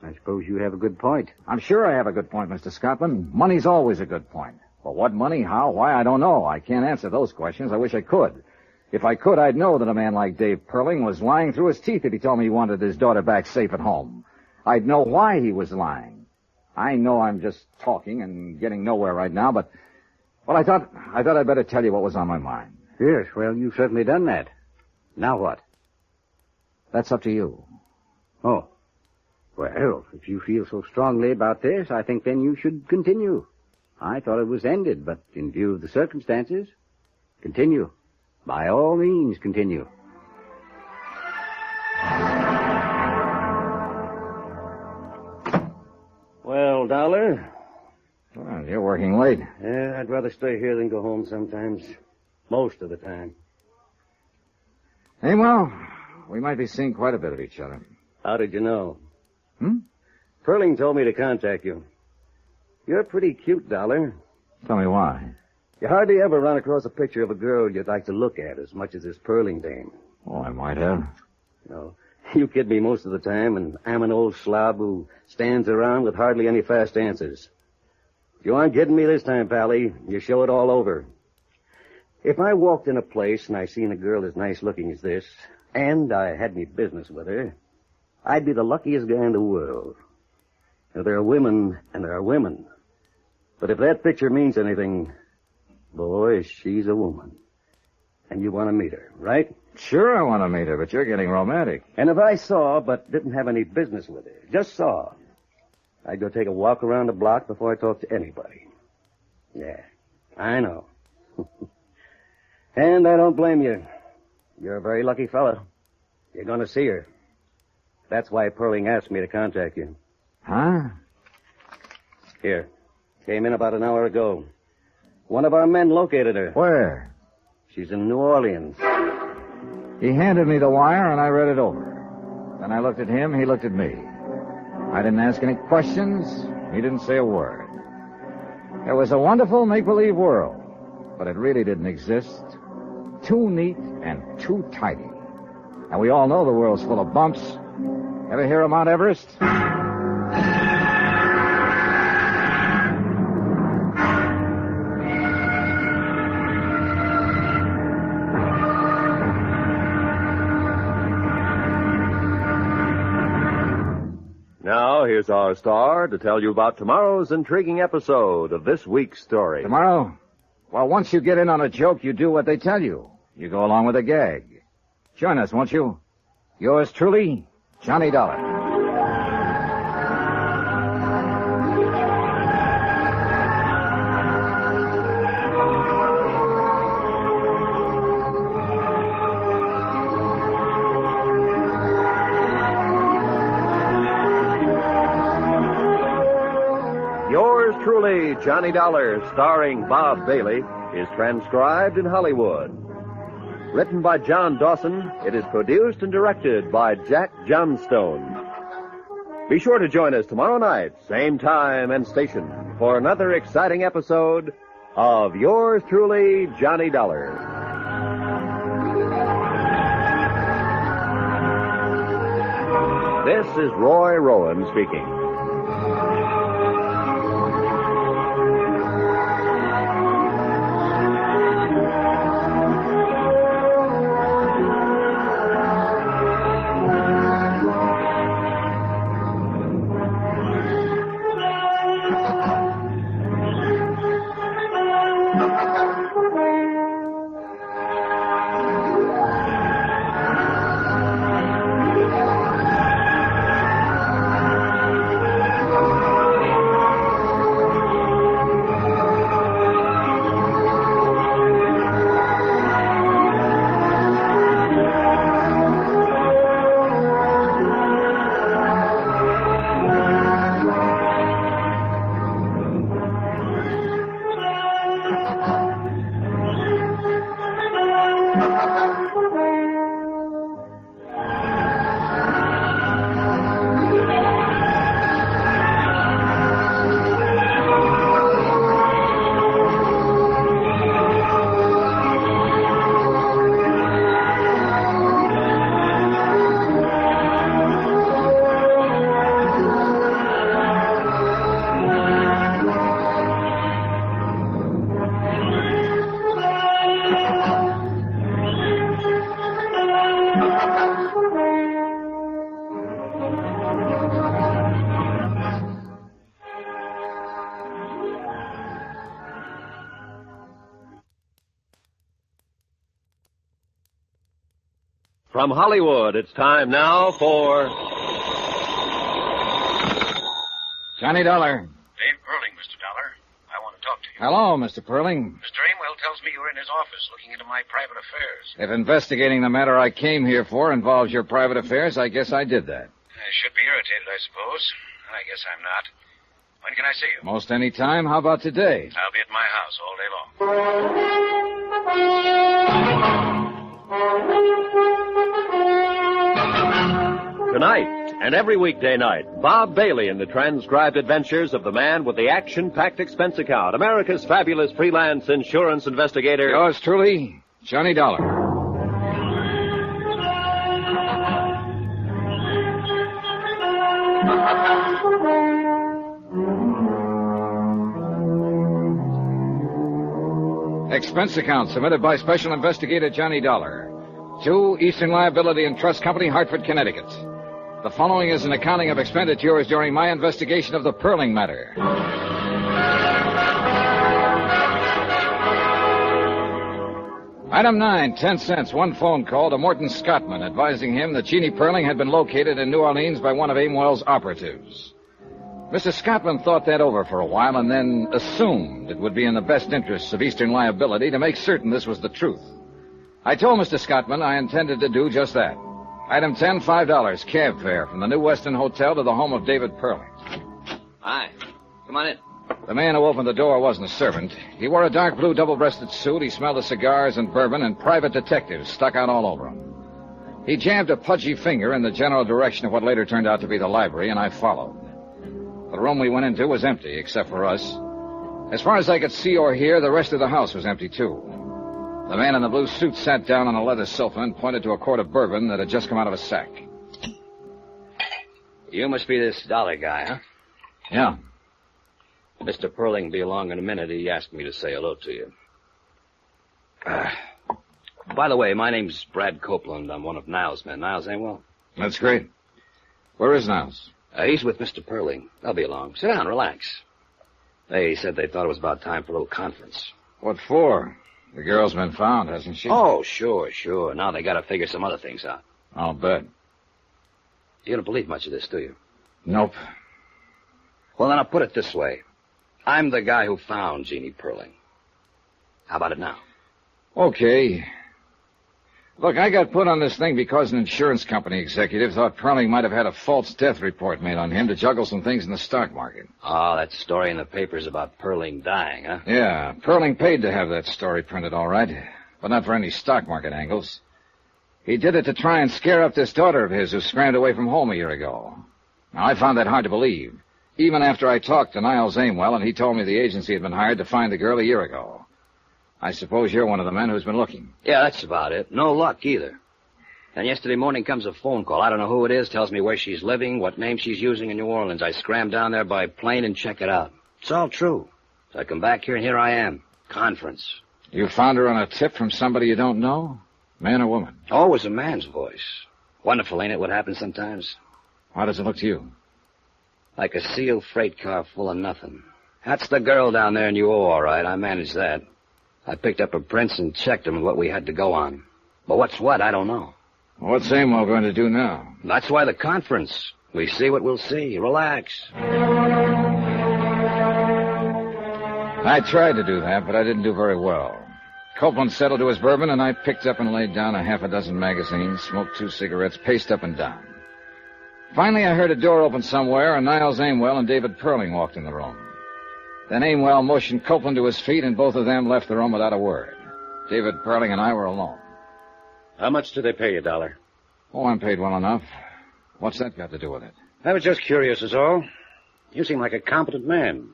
I suppose you have a good point. I'm sure I have a good point, Mr. Scottman. Money's always a good point. But what money, how, why, I don't know. I can't answer those questions. I wish I could. If I could, I'd know that a man like Dave Perling was lying through his teeth if he told me he wanted his daughter back safe at home. I'd know why he was lying. I know I'm just talking and getting nowhere right now, but... Well, I thought I'd better tell you what was on my mind. Yes, well, you've certainly done that. Now what? That's up to you. Oh. Well, if you feel so strongly about this, I think then you should continue. I thought it was ended, but in view of the circumstances, continue. By all means, continue. Well, Dollar, Well, you're working late. Yeah, I'd rather stay here than go home sometimes. Most of the time. Hey, well, we might be seeing quite a bit of each other. How did you know? Hmm? Perling told me to contact you. You're pretty cute, Dollar. Tell me why. You hardly ever run across a picture of a girl you'd like to look at as much as this Perling dame. Oh, I might have. No, you kid me most of the time, and I'm an old slob who stands around with hardly any fast answers. If you aren't kidding me this time, Pally, you show it all over. If I walked in a place and I seen a girl as nice looking as this, and I had me business with her, I'd be the luckiest guy in the world. Now, there are women and there are women. But if that picture means anything, boy, she's a woman. And you want to meet her, right? Sure I want to meet her, but you're getting romantic. And if I saw but didn't have any business with her, just saw, I'd go take a walk around the block before I talked to anybody. Yeah, I know. And I don't blame you. You're a very lucky fella. You're going to see her. That's why Perling asked me to contact you. Huh? Here. Came in about an hour ago. One of our men located her. Where? She's in New Orleans. He handed me the wire, and I read it over. Then I looked at him, he looked at me. I didn't ask any questions. He didn't say a word. It was a wonderful make-believe world, but it really didn't exist. Too neat and too tidy. And we all know the world's full of bumps. Ever hear of Mount Everest? Now, here's our star to tell you about tomorrow's intriguing episode of this week's story. Tomorrow? Well, once you get in on a joke, you do what they tell you. You go along with a gag. Join us, won't you? Yours truly, Johnny Dollar. Yours truly, Johnny Dollar, starring Bob Bailey, is transcribed in Hollywood. Written by John Dawson, it is produced and directed by Jack Johnstone. Be sure to join us tomorrow night, same time and station, for another exciting episode of Yours truly, Johnny Dollar. This is Roy Rowan speaking. From Hollywood, it's time now for Johnny Dollar. Dave Perling, Mr. Dollar. I want to talk to you. Hello, Mr. Perling. Mr. Amwell tells me you were in his office looking into my private affairs. If investigating the matter I came here for involves your private affairs, I guess I did that. I should be irritated, I suppose. I guess I'm not. When can I see you? Most any time. How about today? I'll be at my house all day long. Tonight and every weekday night, Bob Bailey in the transcribed adventures of the man with the action-packed expense account, America's fabulous freelance insurance investigator. Yours truly, Johnny Dollar. Expense account submitted by Special Investigator Johnny Dollar to Eastern Liability and Trust Company, Hartford, Connecticut. The following is an accounting of expenditures during my investigation of the Perling matter. Item 9, 10 cents, one phone call to Morton Scottman advising him that Jeannie Perling had been located in New Orleans by one of Aimwell's operatives. Mr. Scottman thought that over for a while and then assumed it would be in the best interests of Eastern Liability to make certain this was the truth. I told Mr. Scottman I intended to do just that. Item 10, $5, cab fare from the New Weston Hotel to the home of David Perling. Hi. Come on in. The man who opened the door wasn't a servant. He wore a dark blue double-breasted suit. He smelled of cigars and bourbon, and private detectives stuck out all over him. He jammed a pudgy finger in the general direction of what later turned out to be the library, and I followed. The room we went into was empty, except for us. As far as I could see or hear, the rest of the house was empty, too. The man in the blue suit sat down on a leather sofa and pointed to a quart of bourbon that had just come out of a sack. You must be this Dollar guy, huh? Yeah. Mr. Perling will be along in a minute. He asked me to say hello to you. By the way, my name's Brad Copeland. I'm one of Niles' men. Niles Aimwell? That's great. Where is Niles? He's with Mr. Perling. I'll be along. Sit down, relax. They said they thought it was about time for a little conference. What for? The girl's been found, hasn't she? Oh, sure. Now they gotta figure some other things out. I'll bet. You don't believe much of this, do you? Nope. Well, then I'll put it this way. I'm the guy who found Jeannie Perling. How about it now? Okay. Look, I got put on this thing because an insurance company executive thought Perling might have had a false death report made on him to juggle some things in the stock market. Oh, that story in the papers about Perling dying, huh? Yeah, Perling paid to have that story printed, all right, but not for any stock market angles. He did it to try and scare up this daughter of his who scrambled away from home a year ago. Now, I found that hard to believe, even after I talked to Niles Aimwell and he told me the agency had been hired to find the girl a year ago. I suppose you're one of the men who's been looking. Yeah, that's about it. No luck, either. And yesterday morning comes a phone call. I don't know who it is, tells me where she's living, what name she's using in New Orleans. I scram down there by plane and check it out. It's all true. So I come back here, and here I am. Conference. You found her on a tip from somebody you don't know? Man or woman? Always a man's voice. Wonderful, ain't it, what happens sometimes? How does it look to you? Like a sealed freight car full of nothing. That's the girl down there in UO, all right. I managed that. I picked up her prints and checked them with what we had to go on. But what's what, I don't know. What's Aimwell going to do now? That's why the conference. We see what we'll see. Relax. I tried to do that, but I didn't do very well. Copeland settled to his bourbon, and I picked up and laid down a half a dozen magazines, smoked 2 cigarettes, paced up and down. Finally, I heard a door open somewhere, and Niles Aimwell and David Perling walked in the room. Then Aimwell motioned Copeland to his feet, and both of them left the room without a word. David Perling and I were alone. How much do they pay you, Dollar? Oh, I'm paid well enough. What's that got to do with it? I was just curious, is all. You seem like a competent man.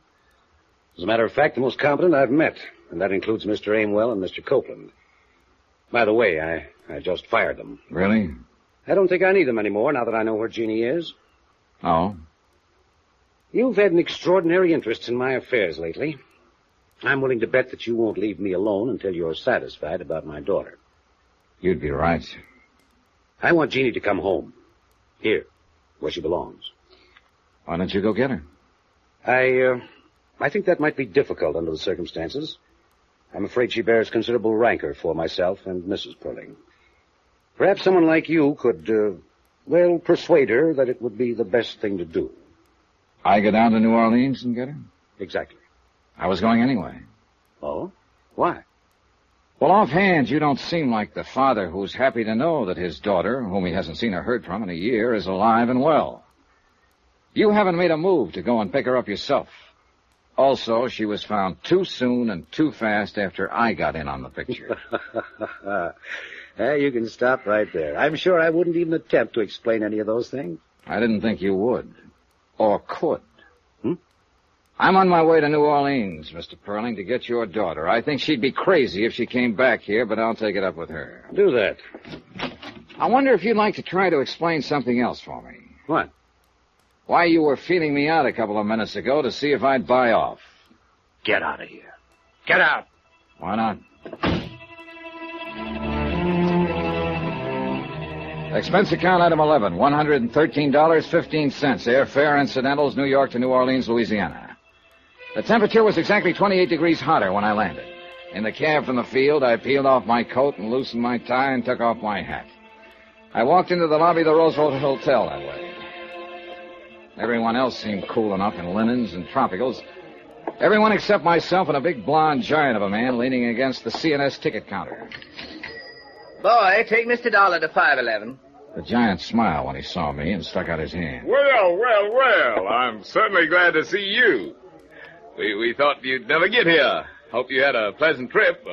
As a matter of fact, the most competent I've met, and that includes Mr. Aimwell and Mr. Copeland. By the way, I just fired them. Really? I don't think I need them anymore now that I know where Jeannie is. Oh? You've had an extraordinary interest in my affairs lately. I'm willing to bet that you won't leave me alone until you're satisfied about my daughter. You'd be right. I want Jeannie to come home. Here, where she belongs. Why don't you go get her? I think that might be difficult under the circumstances. I'm afraid she bears considerable rancor for myself and Mrs. Perling. Perhaps someone like you could, persuade her that it would be the best thing to do. I go down to New Orleans and get her? Exactly. I was going anyway. Oh? Why? Well, offhand, you don't seem like the father who's happy to know that his daughter, whom he hasn't seen or heard from in a year, is alive and well. You haven't made a move to go and pick her up yourself. Also, she was found too soon and too fast after I got in on the picture. Hey, you can stop right there. I'm sure I wouldn't even attempt to explain any of those things. I didn't think you would. Or could. I'm on my way to New Orleans, Mr. Perling, to get your daughter. I think she'd be crazy if she came back here, but I'll take it up with her. Do that. I wonder if you'd like to try to explain something else for me. What? Why you were feeling me out a couple of minutes ago to see if I'd buy off. Get out of here. Get out. Why not? Expense account item 11, $113.15. Airfare, incidentals, New York to New Orleans, Louisiana. The temperature was exactly 28 degrees hotter when I landed. In the cab from the field, I peeled off my coat and loosened my tie and took off my hat. I walked into the lobby of the Roosevelt Hotel that way. Everyone else seemed cool enough in linens and tropicals. Everyone except myself and a big blonde giant of a man leaning against the CNS ticket counter. Boy, take Mr. Dollar to 511. The giant smiled when he saw me and stuck out his hand. Well, I'm certainly glad to see you. We thought you'd never get here. Hope you had a pleasant trip.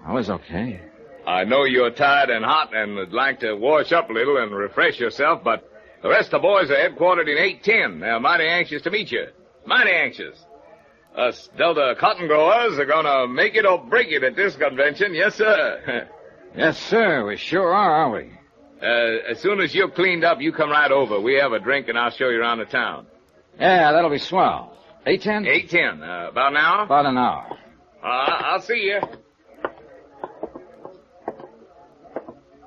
I was okay. I know you're tired and hot and would like to wash up a little and refresh yourself, but the rest of the boys are headquartered in 810. They're mighty anxious to meet you. Mighty anxious. Us Delta cotton growers are going to make it or break it at this convention. Yes, sir. Yes, sir. We sure are, aren't we? As soon as you're cleaned up, you come right over. We have a drink, and I'll show you around the town. Yeah, that'll be swell. 8:10? 8:10. About an hour? About an hour. I'll see you.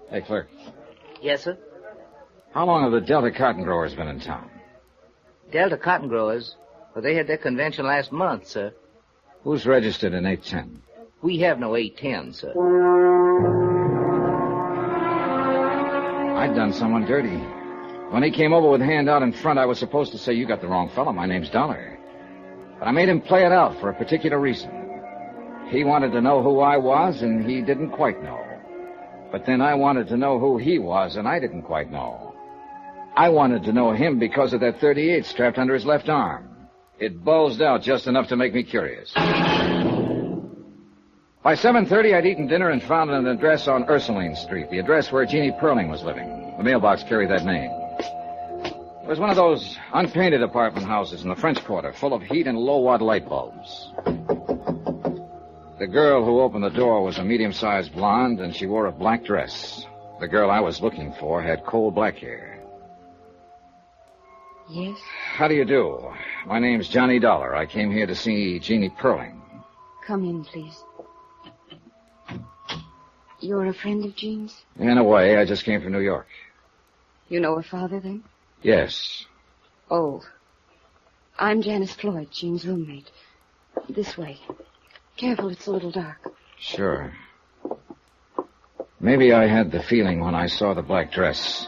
Hey, clerk. Yes, sir? How long have the Delta cotton growers been in town? Delta cotton growers? Well, they had their convention last month, sir. Who's registered in 810? We have no 810, sir. I'd done someone dirty. When he came over with a hand out in front, I was supposed to say, you got the wrong fellow. My name's Dollar. But I made him play it out for a particular reason. He wanted to know who I was, and he didn't quite know. But then I wanted to know who he was, and I didn't quite know. I wanted to know him because of that .38 strapped under his left arm. It bulged out just enough to make me curious. By 7:30, I'd eaten dinner and found an address on Ursuline Street, the address where Jeannie Perling was living. The mailbox carried that name. It was one of those unpainted apartment houses in the French Quarter, full of heat and low-watt light bulbs. The girl who opened the door was a medium-sized blonde, and she wore a black dress. The girl I was looking for had coal black hair. Yes? How do you do? My name's Johnny Dollar. I came here to see Jeannie Perling. Come in, please. You're a friend of Jean's? In a way, I just came from New York. You know her father, then? Yes. Oh. I'm Janice Floyd, Jean's roommate. This way. Careful, it's a little dark. Sure. Maybe I had the feeling when I saw the black dress.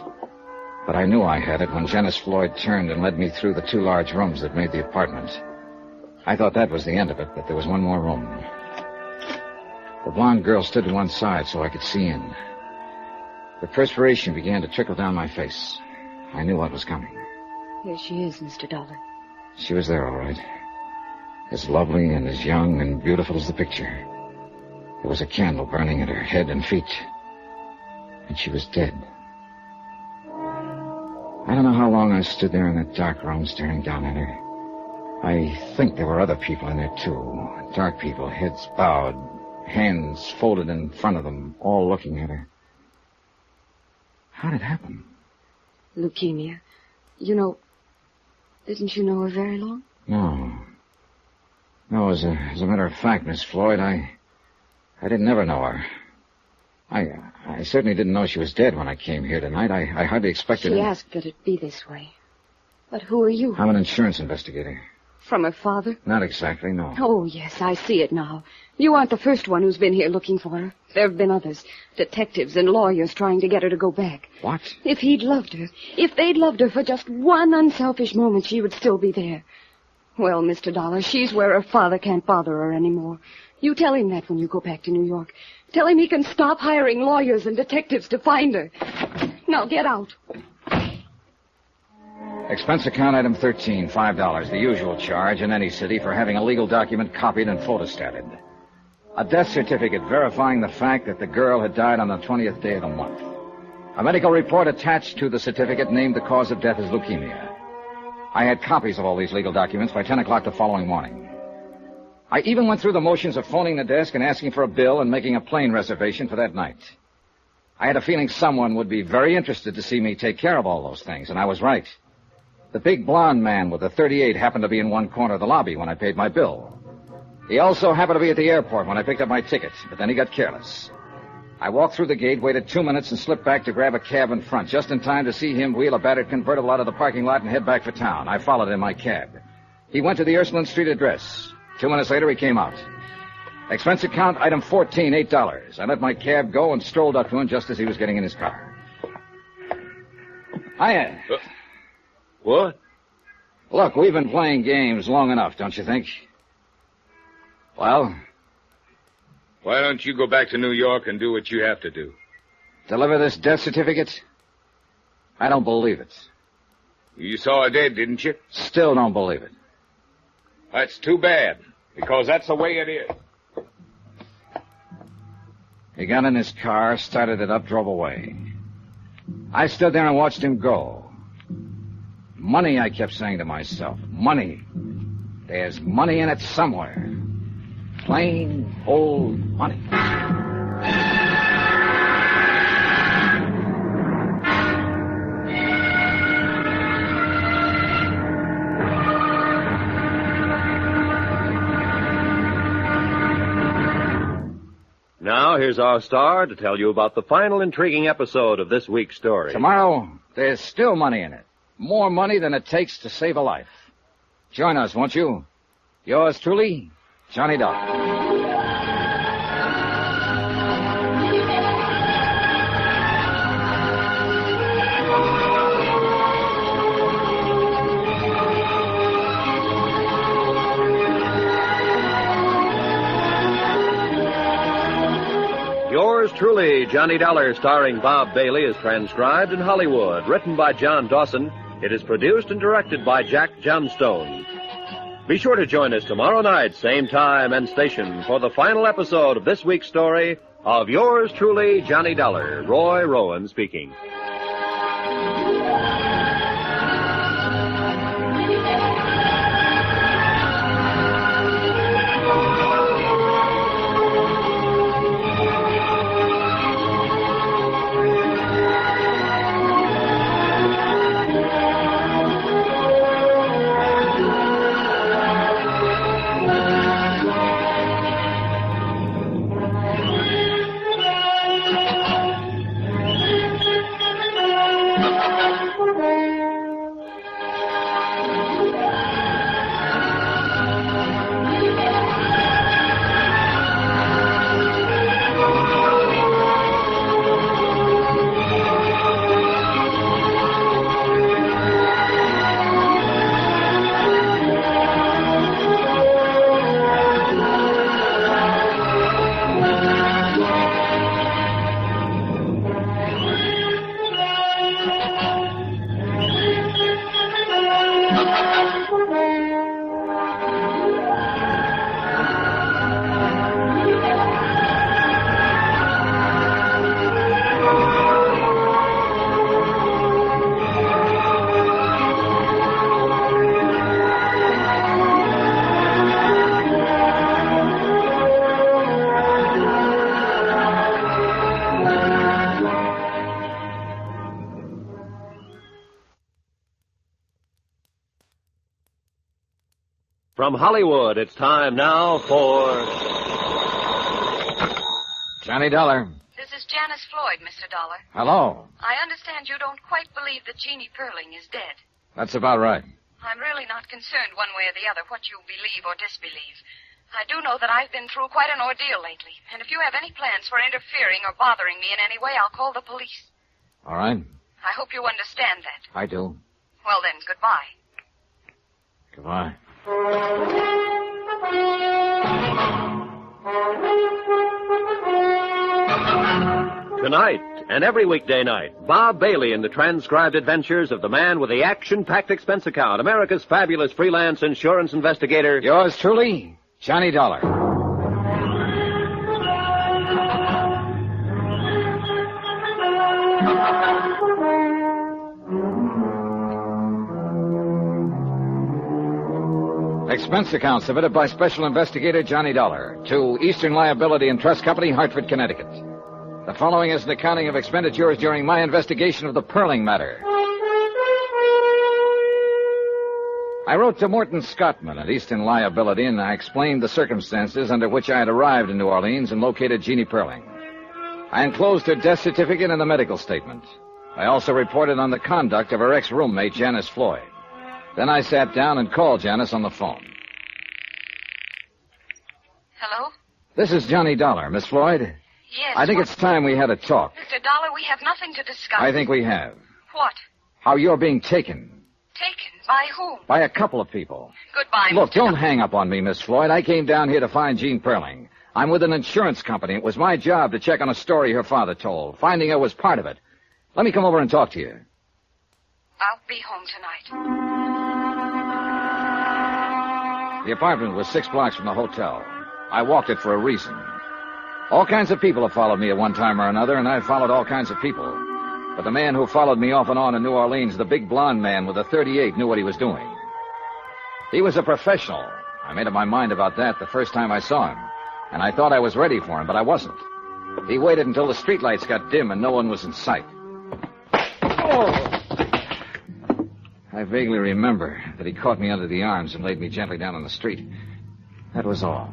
But I knew I had it when Janice Floyd turned and led me through the two large rooms that made the apartment. I thought that was the end of it, but there was one more room. The blonde girl stood to one side so I could see in. The perspiration began to trickle down my face. I knew what was coming. Here she is, Mr. Dollar. She was there, all right. As lovely and as young and beautiful as the picture. There was a candle burning at her head and feet. And she was dead. I don't know how long I stood there in that dark room staring down at her. I think there were other people in there, too. Dark people, heads bowed, hands folded in front of them, all looking at her. How did it happen? Leukemia. You know, didn't you know her very long? No. No, as a matter of fact, Miss Floyd, I didn't ever know her. I certainly didn't know she was dead when I came here tonight. I hardly expected She asked that it be this way. But who are you? I'm an insurance investigator. From her father? Not exactly, no. Oh, yes, I see it now. You aren't the first one who's been here looking for her. There have been others. Detectives and lawyers trying to get her to go back. What? If he'd loved her, if they'd loved her for just one unselfish moment, she would still be there. Well, Mr. Dollar, she's where her father can't bother her anymore. You tell him that when you go back to New York. Tell him he can stop hiring lawyers and detectives to find her. Now, get out. Expense account item 13, $5, the usual charge in any city for having a legal document copied and photostated. A death certificate verifying the fact that the girl had died on the 20th day of the month. A medical report attached to the certificate named the cause of death as leukemia. I had copies of all these legal documents by 10 o'clock the following morning. I even went through the motions of phoning the desk and asking for a bill and making a plane reservation for that night. I had a feeling someone would be very interested to see me take care of all those things, and I was right. The big blonde man with the .38 happened to be in one corner of the lobby when I paid my bill. He also happened to be at the airport when I picked up my ticket, but then he got careless. I walked through the gate, waited 2 minutes, and slipped back to grab a cab in front, just in time to see him wheel a battered convertible out of the parking lot and head back for town. I followed in my cab. He went to the Ursuline Street address. 2 minutes later, he came out. Expense account, item 14, $8. I let my cab go and strolled up to him just as he was getting in his car. Hiya. What? Look, we've been playing games long enough, don't you think? Well? Why don't you go back to New York and do what you have to do? Deliver this death certificate? I don't believe it. You saw her dead, didn't you? Still don't believe it. That's too bad, because that's the way it is. He got in his car, started it up, drove away. I stood there and watched him go. Money, I kept saying to myself. Money. There's money in it somewhere. Plain old money. Now, here's our star to tell you about the final intriguing episode of this week's story. Tomorrow, there's still money in it. More money than it takes to save a life. Join us, won't you? Yours truly, Johnny Dollar. Yours truly, Johnny Dollar, starring Bob Bailey, is transcribed in Hollywood. Written by John Dawson, it is produced and directed by Jack Johnstone. Be sure to join us tomorrow night, same time and station, for the final episode of this week's story of Yours truly, Johnny Dollar. Roy Rowan speaking. From Hollywood, it's time now for... Johnny Dollar. This is Janice Floyd, Mr. Dollar. Hello. I understand you don't quite believe that Jeannie Perling is dead. That's about right. I'm really not concerned one way or the other what you believe or disbelieve. I do know that I've been through quite an ordeal lately, and if you have any plans for interfering or bothering me in any way, I'll call the police. All right. I hope you understand that. I do. Well then, goodbye. Goodbye. Tonight, and every weekday night, Bob Bailey in the transcribed adventures of the man with the action-packed expense account, America's fabulous freelance insurance investigator. Yours truly, Johnny Dollar. Expense account submitted by Special Investigator Johnny Dollar to Eastern Liability and Trust Company, Hartford, Connecticut. The following is an accounting of expenditures during my investigation of the Perling matter. I wrote to Morton Scottman at Eastern Liability, and I explained the circumstances under which I had arrived in New Orleans and located Jeannie Perling. I enclosed her death certificate and the medical statement. I also reported on the conduct of her ex-roommate, Janice Floyd. Then I sat down and called Janice on the phone. Hello? This is Johnny Dollar. Miss Floyd? Yes. I think it's time we had a talk. Mr. Dollar, we have nothing to discuss. I think we have. What? How you're being taken. Taken? By whom? By a couple of people. Goodbye, Look, Mr. don't hang up on me, Miss Floyd. I came down here to find Jean Perling. I'm with an insurance company. It was my job to check on a story her father told. Finding her was part of it. Let me come over and talk to you. I'll be home tonight. The apartment was 6 blocks from the hotel. I walked it for a reason. All kinds of people have followed me at one time or another, and I've followed all kinds of people. But the man who followed me off and on in New Orleans, the big blonde man with a .38, knew what he was doing. He was a professional. I made up my mind about that the first time I saw him. And I thought I was ready for him, but I wasn't. He waited until the streetlights got dim and no one was in sight. Oh! I vaguely remember that he caught me under the arms and laid me gently down on the street. That was all.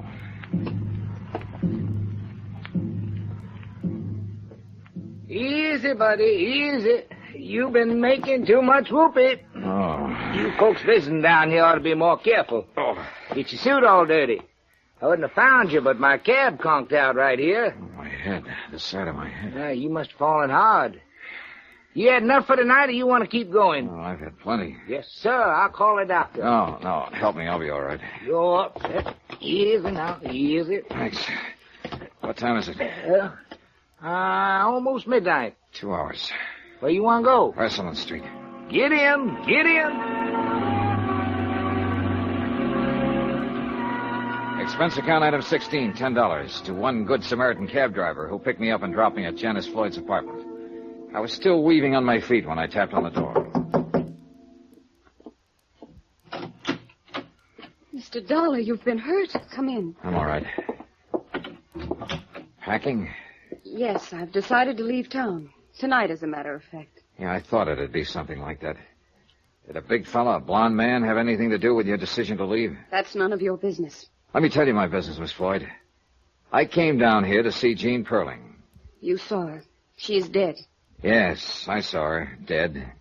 Easy, buddy, easy. You've been making too much whoopee. Oh. You folks visiting down here ought to be more careful. Oh. Get your suit all dirty. I wouldn't have found you, but my cab conked out right here. Oh, my head. The side of my head. You must have fallen hard. You had enough for tonight, or you want to keep going? Oh, I've had plenty. Yes, sir. I'll call a doctor. No. Help me. I'll be all right. You're upset. Easy now. Easy. Thanks. What time is it? Almost midnight. 2 hours. Where you want to go? Ursuline Street. Get in. Get in. Expense account item 16, $10 to one Good Samaritan cab driver who picked me up and dropped me at Janice Floyd's apartment. I was still weaving on my feet when I tapped on the door. Mr. Dollar, you've been hurt. Come in. I'm all right. Packing? Yes, I've decided to leave town. Tonight, as a matter of fact. Yeah, I thought it'd be something like that. Did a big fella, a blonde man, have anything to do with your decision to leave? That's none of your business. Let me tell you my business, Miss Floyd. I came down here to see Jean Perling. You saw her. She's dead. Yes, I saw her, dead.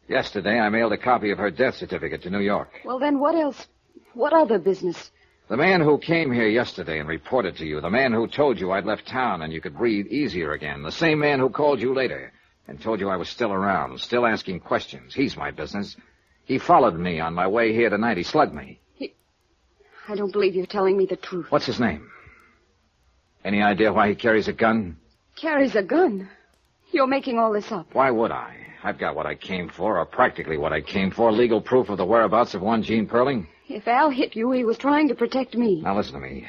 Yesterday, I mailed a copy of her death certificate to New York. Well, then what else? What other business? The man who came here yesterday and reported to you, the man who told you I'd left town and you could breathe easier again, the same man who called you later and told you I was still around, still asking questions. He's my business. He followed me on my way here tonight. He slugged me. I don't believe you're telling me the truth. What's his name? Any idea why he carries a gun? Carries a gun? You're making all this up. Why would I? I've got what I came for, or practically what I came for, legal proof of the whereabouts of one Jean Perling. If Al hit you, he was trying to protect me. Now, listen to me.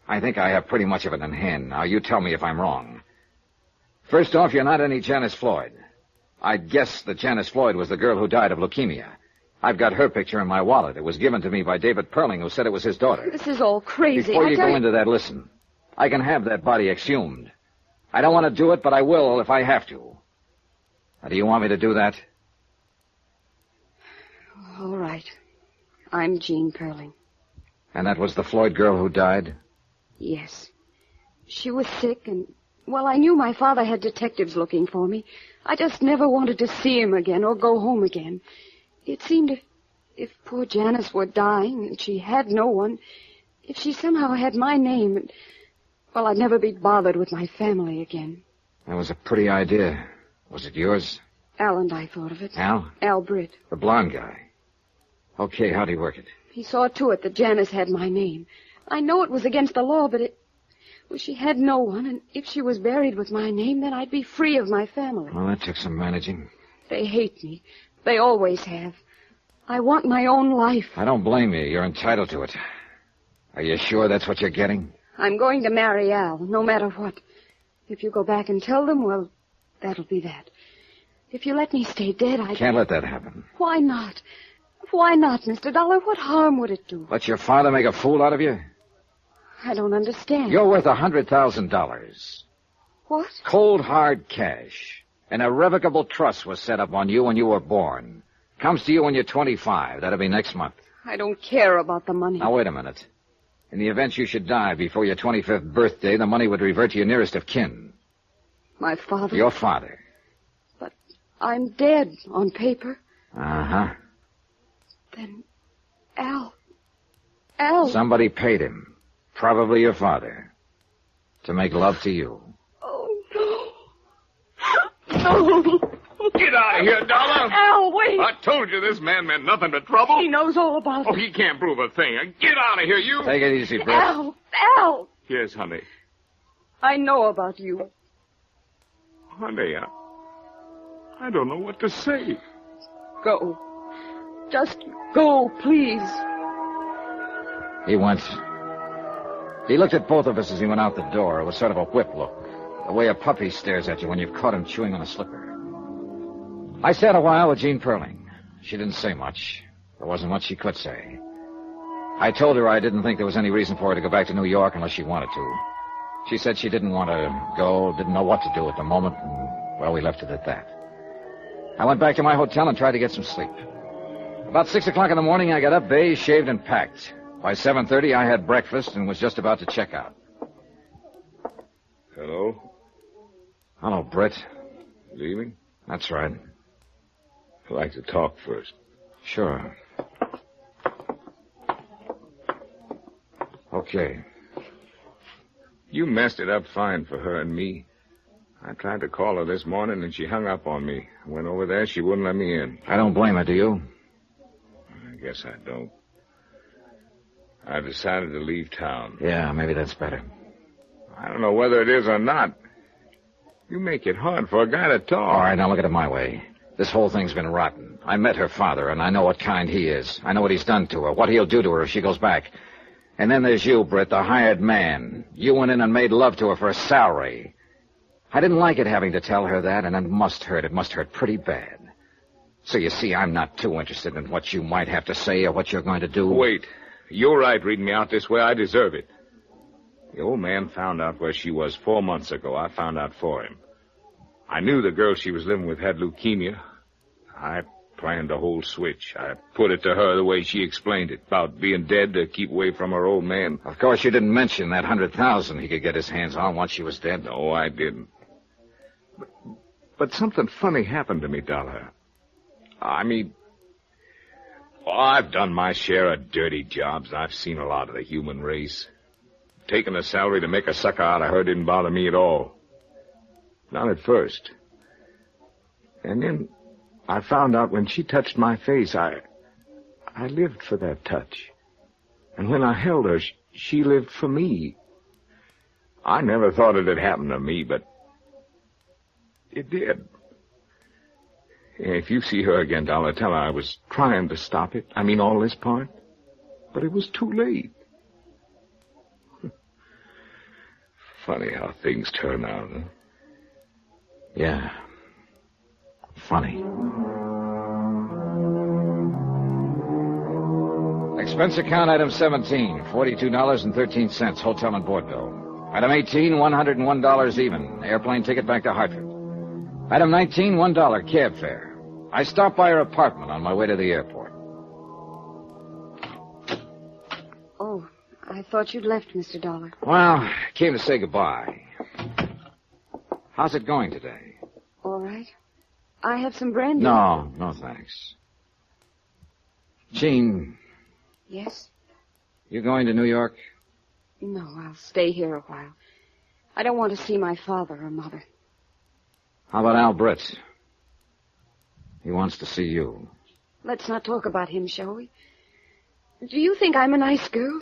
I think I have pretty much of it in hand. Now, you tell me if I'm wrong. First off, you're not any Janice Floyd. I'd guess that Janice Floyd was the girl who died of leukemia. I've got her picture in my wallet. It was given to me by David Perling, who said it was his daughter. This is all crazy. Before you go into that, listen. I can have that body exhumed. I don't want to do it, but I will if I have to. Now, do you want me to do that? All right. I'm Jean Perling. And that was the Floyd girl who died? Yes. She was sick, and, well, I knew my father had detectives looking for me. I just never wanted to see him again or go home again. It seemed if poor Janice were dying and she had no one, if she somehow had my name, and, well, I'd never be bothered with my family again. That was a pretty idea. Was it yours? Al and I thought of it. Al? Al Britt. The blonde guy. Okay, how'd he work it? He saw to it that Janice had my name. I know it was against the law, but Well, she had no one, and if she was buried with my name, then I'd be free of my family. Well, that took some managing. They hate me. They always have. I want my own life. I don't blame you. You're entitled to it. Are you sure that's what you're getting? I'm going to marry Al, no matter what. If you go back and tell them, well, that'll be that. If you let me stay dead, I can't let that happen. Why not? Why not, Mr. Dollar? What harm would it do? Let your father make a fool out of you? I don't understand. You're worth $100,000. What? Cold, hard cash. An irrevocable trust was set up on you when you were born. Comes to you when you're 25. That'll be next month. I don't care about the money. Now, wait a minute. In the event you should die before your 25th birthday, the money would revert to your nearest of kin. My father? Your father. But I'm dead on paper. Uh-huh. Then Al... Somebody paid him. Probably your father. To make love to you. Oh, no. No. Get out of here, Dollar! Al, wait! I told you this man meant nothing but trouble. He knows all about it. Oh, he can't prove a thing. Get out of here, you! Take it easy, Brett. Al! Yes, honey. I know about you. Honey, I don't know what to say. Go. Just go, please. He went. He looked at both of us as he went out the door. It was sort of a whip look. The way a puppy stares at you when you've caught him chewing on a slipper. I sat a while with Jean Perling. She didn't say much. There wasn't much she could say. I told her I didn't think there was any reason for her to go back to New York unless she wanted to. She said she didn't want to go, didn't know what to do at the moment, and, well, we left it at that. I went back to my hotel and tried to get some sleep. About 6 o'clock in the morning, I got up, bathed, shaved, and packed. By 7:30, I had breakfast and was just about to check out. Hello? Hello, Britt. Leaving? That's right. I'd like to talk first. Sure. Okay. You messed it up fine for her and me. I tried to call her this morning, and she hung up on me. I went over there, she wouldn't let me in. I don't blame her, do you? I guess I don't. I decided to leave town. Yeah, maybe that's better. I don't know whether it is or not. You make it hard for a guy to talk. All right, now look at it my way. This whole thing's been rotten. I met her father, and I know what kind he is. I know what he's done to her, what he'll do to her if she goes back. And then there's you, Britt, the hired man. You went in and made love to her for a salary. I didn't like it having to tell her that, and it must hurt. It must hurt pretty bad. So you see, I'm not too interested in what you might have to say or what you're going to do. Wait. You're right reading me out this way. I deserve it. The old man found out where she was 4 months ago. I found out for him. I knew the girl she was living with had leukemia. I planned the whole switch. I put it to her the way she explained it, about being dead to keep away from her old man. Of course, you didn't mention that $100,000 he could get his hands on once she was dead. No, I didn't. But something funny happened to me, Dollar. I've done my share of dirty jobs. I've seen a lot of the human race. Taking a salary to make a sucker out of her didn't bother me at all. Not at first. And then I found out when she touched my face, I lived for that touch. And when I held her, she lived for me. I never thought it had happened to me, but it did. If you see her again, Dollar, tell her I was trying to stop it. All this part. But it was too late. Funny how things turn out, huh? Yeah. Funny. Expense account item 17, $42.13, hotel and board bill. Item 18, $101 even, airplane ticket back to Hartford. Item 19, $1 cab fare. I stopped by her apartment on my way to the airport. Oh, I thought you'd left, Mr. Dollar. Well, came to say goodbye. How's it going today? All right. I have some brandy. No, thanks. Jean. Yes? You going to New York? No, I'll stay here a while. I don't want to see my father or mother. How about Al Britt? He wants to see you. Let's not talk about him, shall we? Do you think I'm a nice girl?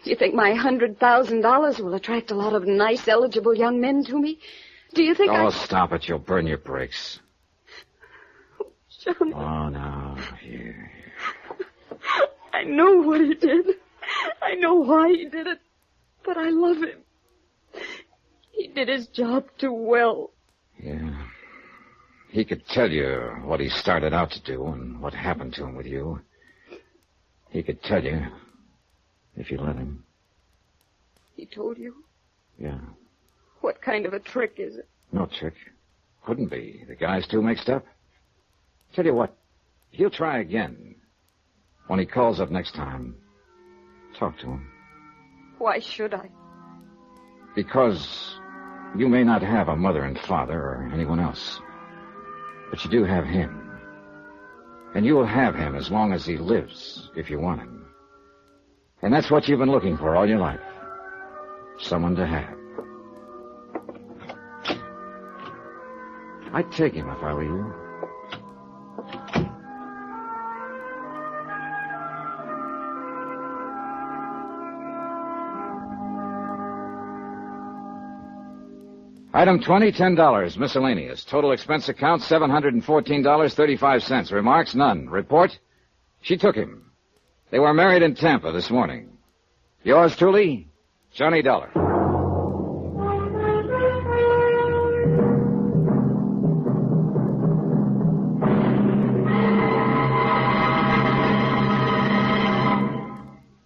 Do you think my $100,000 will attract a lot of nice, eligible young men to me? Do you think Stop it. You'll burn your brakes. Johnny. Oh, no. Here. I know what he did. I know why he did it. But I love him. He did his job too well. Yeah. He could tell you what he started out to do and what happened to him with you. He could tell you if you let him. He told you? Yeah. What kind of a trick is it? No trick. Couldn't be. The guy's too mixed up. Tell you what, he'll try again. When he calls up next time, talk to him. Why should I? Because you may not have a mother and father or anyone else. But you do have him. And you will have him as long as he lives, if you want him. And that's what you've been looking for all your life. Someone to have. I'd take him if I were you. Item 20, $10. Miscellaneous. Total expense account, $714.35. Remarks, none. Report? She took him. They were married in Tampa this morning. Yours truly, Johnny Dollar.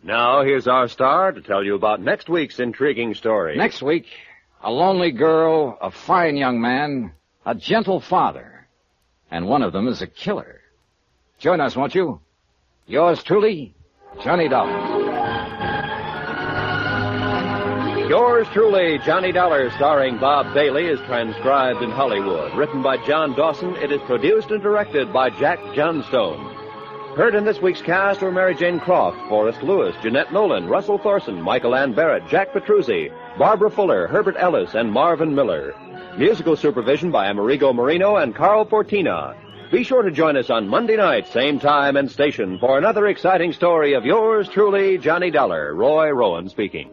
Now, here's our star to tell you about next week's intriguing story. Next week, a lonely girl, a fine young man, a gentle father, and one of them is a killer. Join us, won't you? Yours truly, Johnny Dollar. Yours truly, Johnny Dollar, starring Bob Bailey, is transcribed in Hollywood. Written by John Dawson, it is produced and directed by Jack Johnstone. Heard in this week's cast were Mary Jane Croft, Forrest Lewis, Jeanette Nolan, Russell Thorson, Michael Ann Barrett, Jack Petruzzi, Barbara Fuller, Herbert Ellis, and Marvin Miller. Musical supervision by Amerigo Marino and Carl Fortina. Be sure to join us on Monday night, same time and station, for another exciting story of yours truly, Johnny Dollar. Roy Rowan speaking.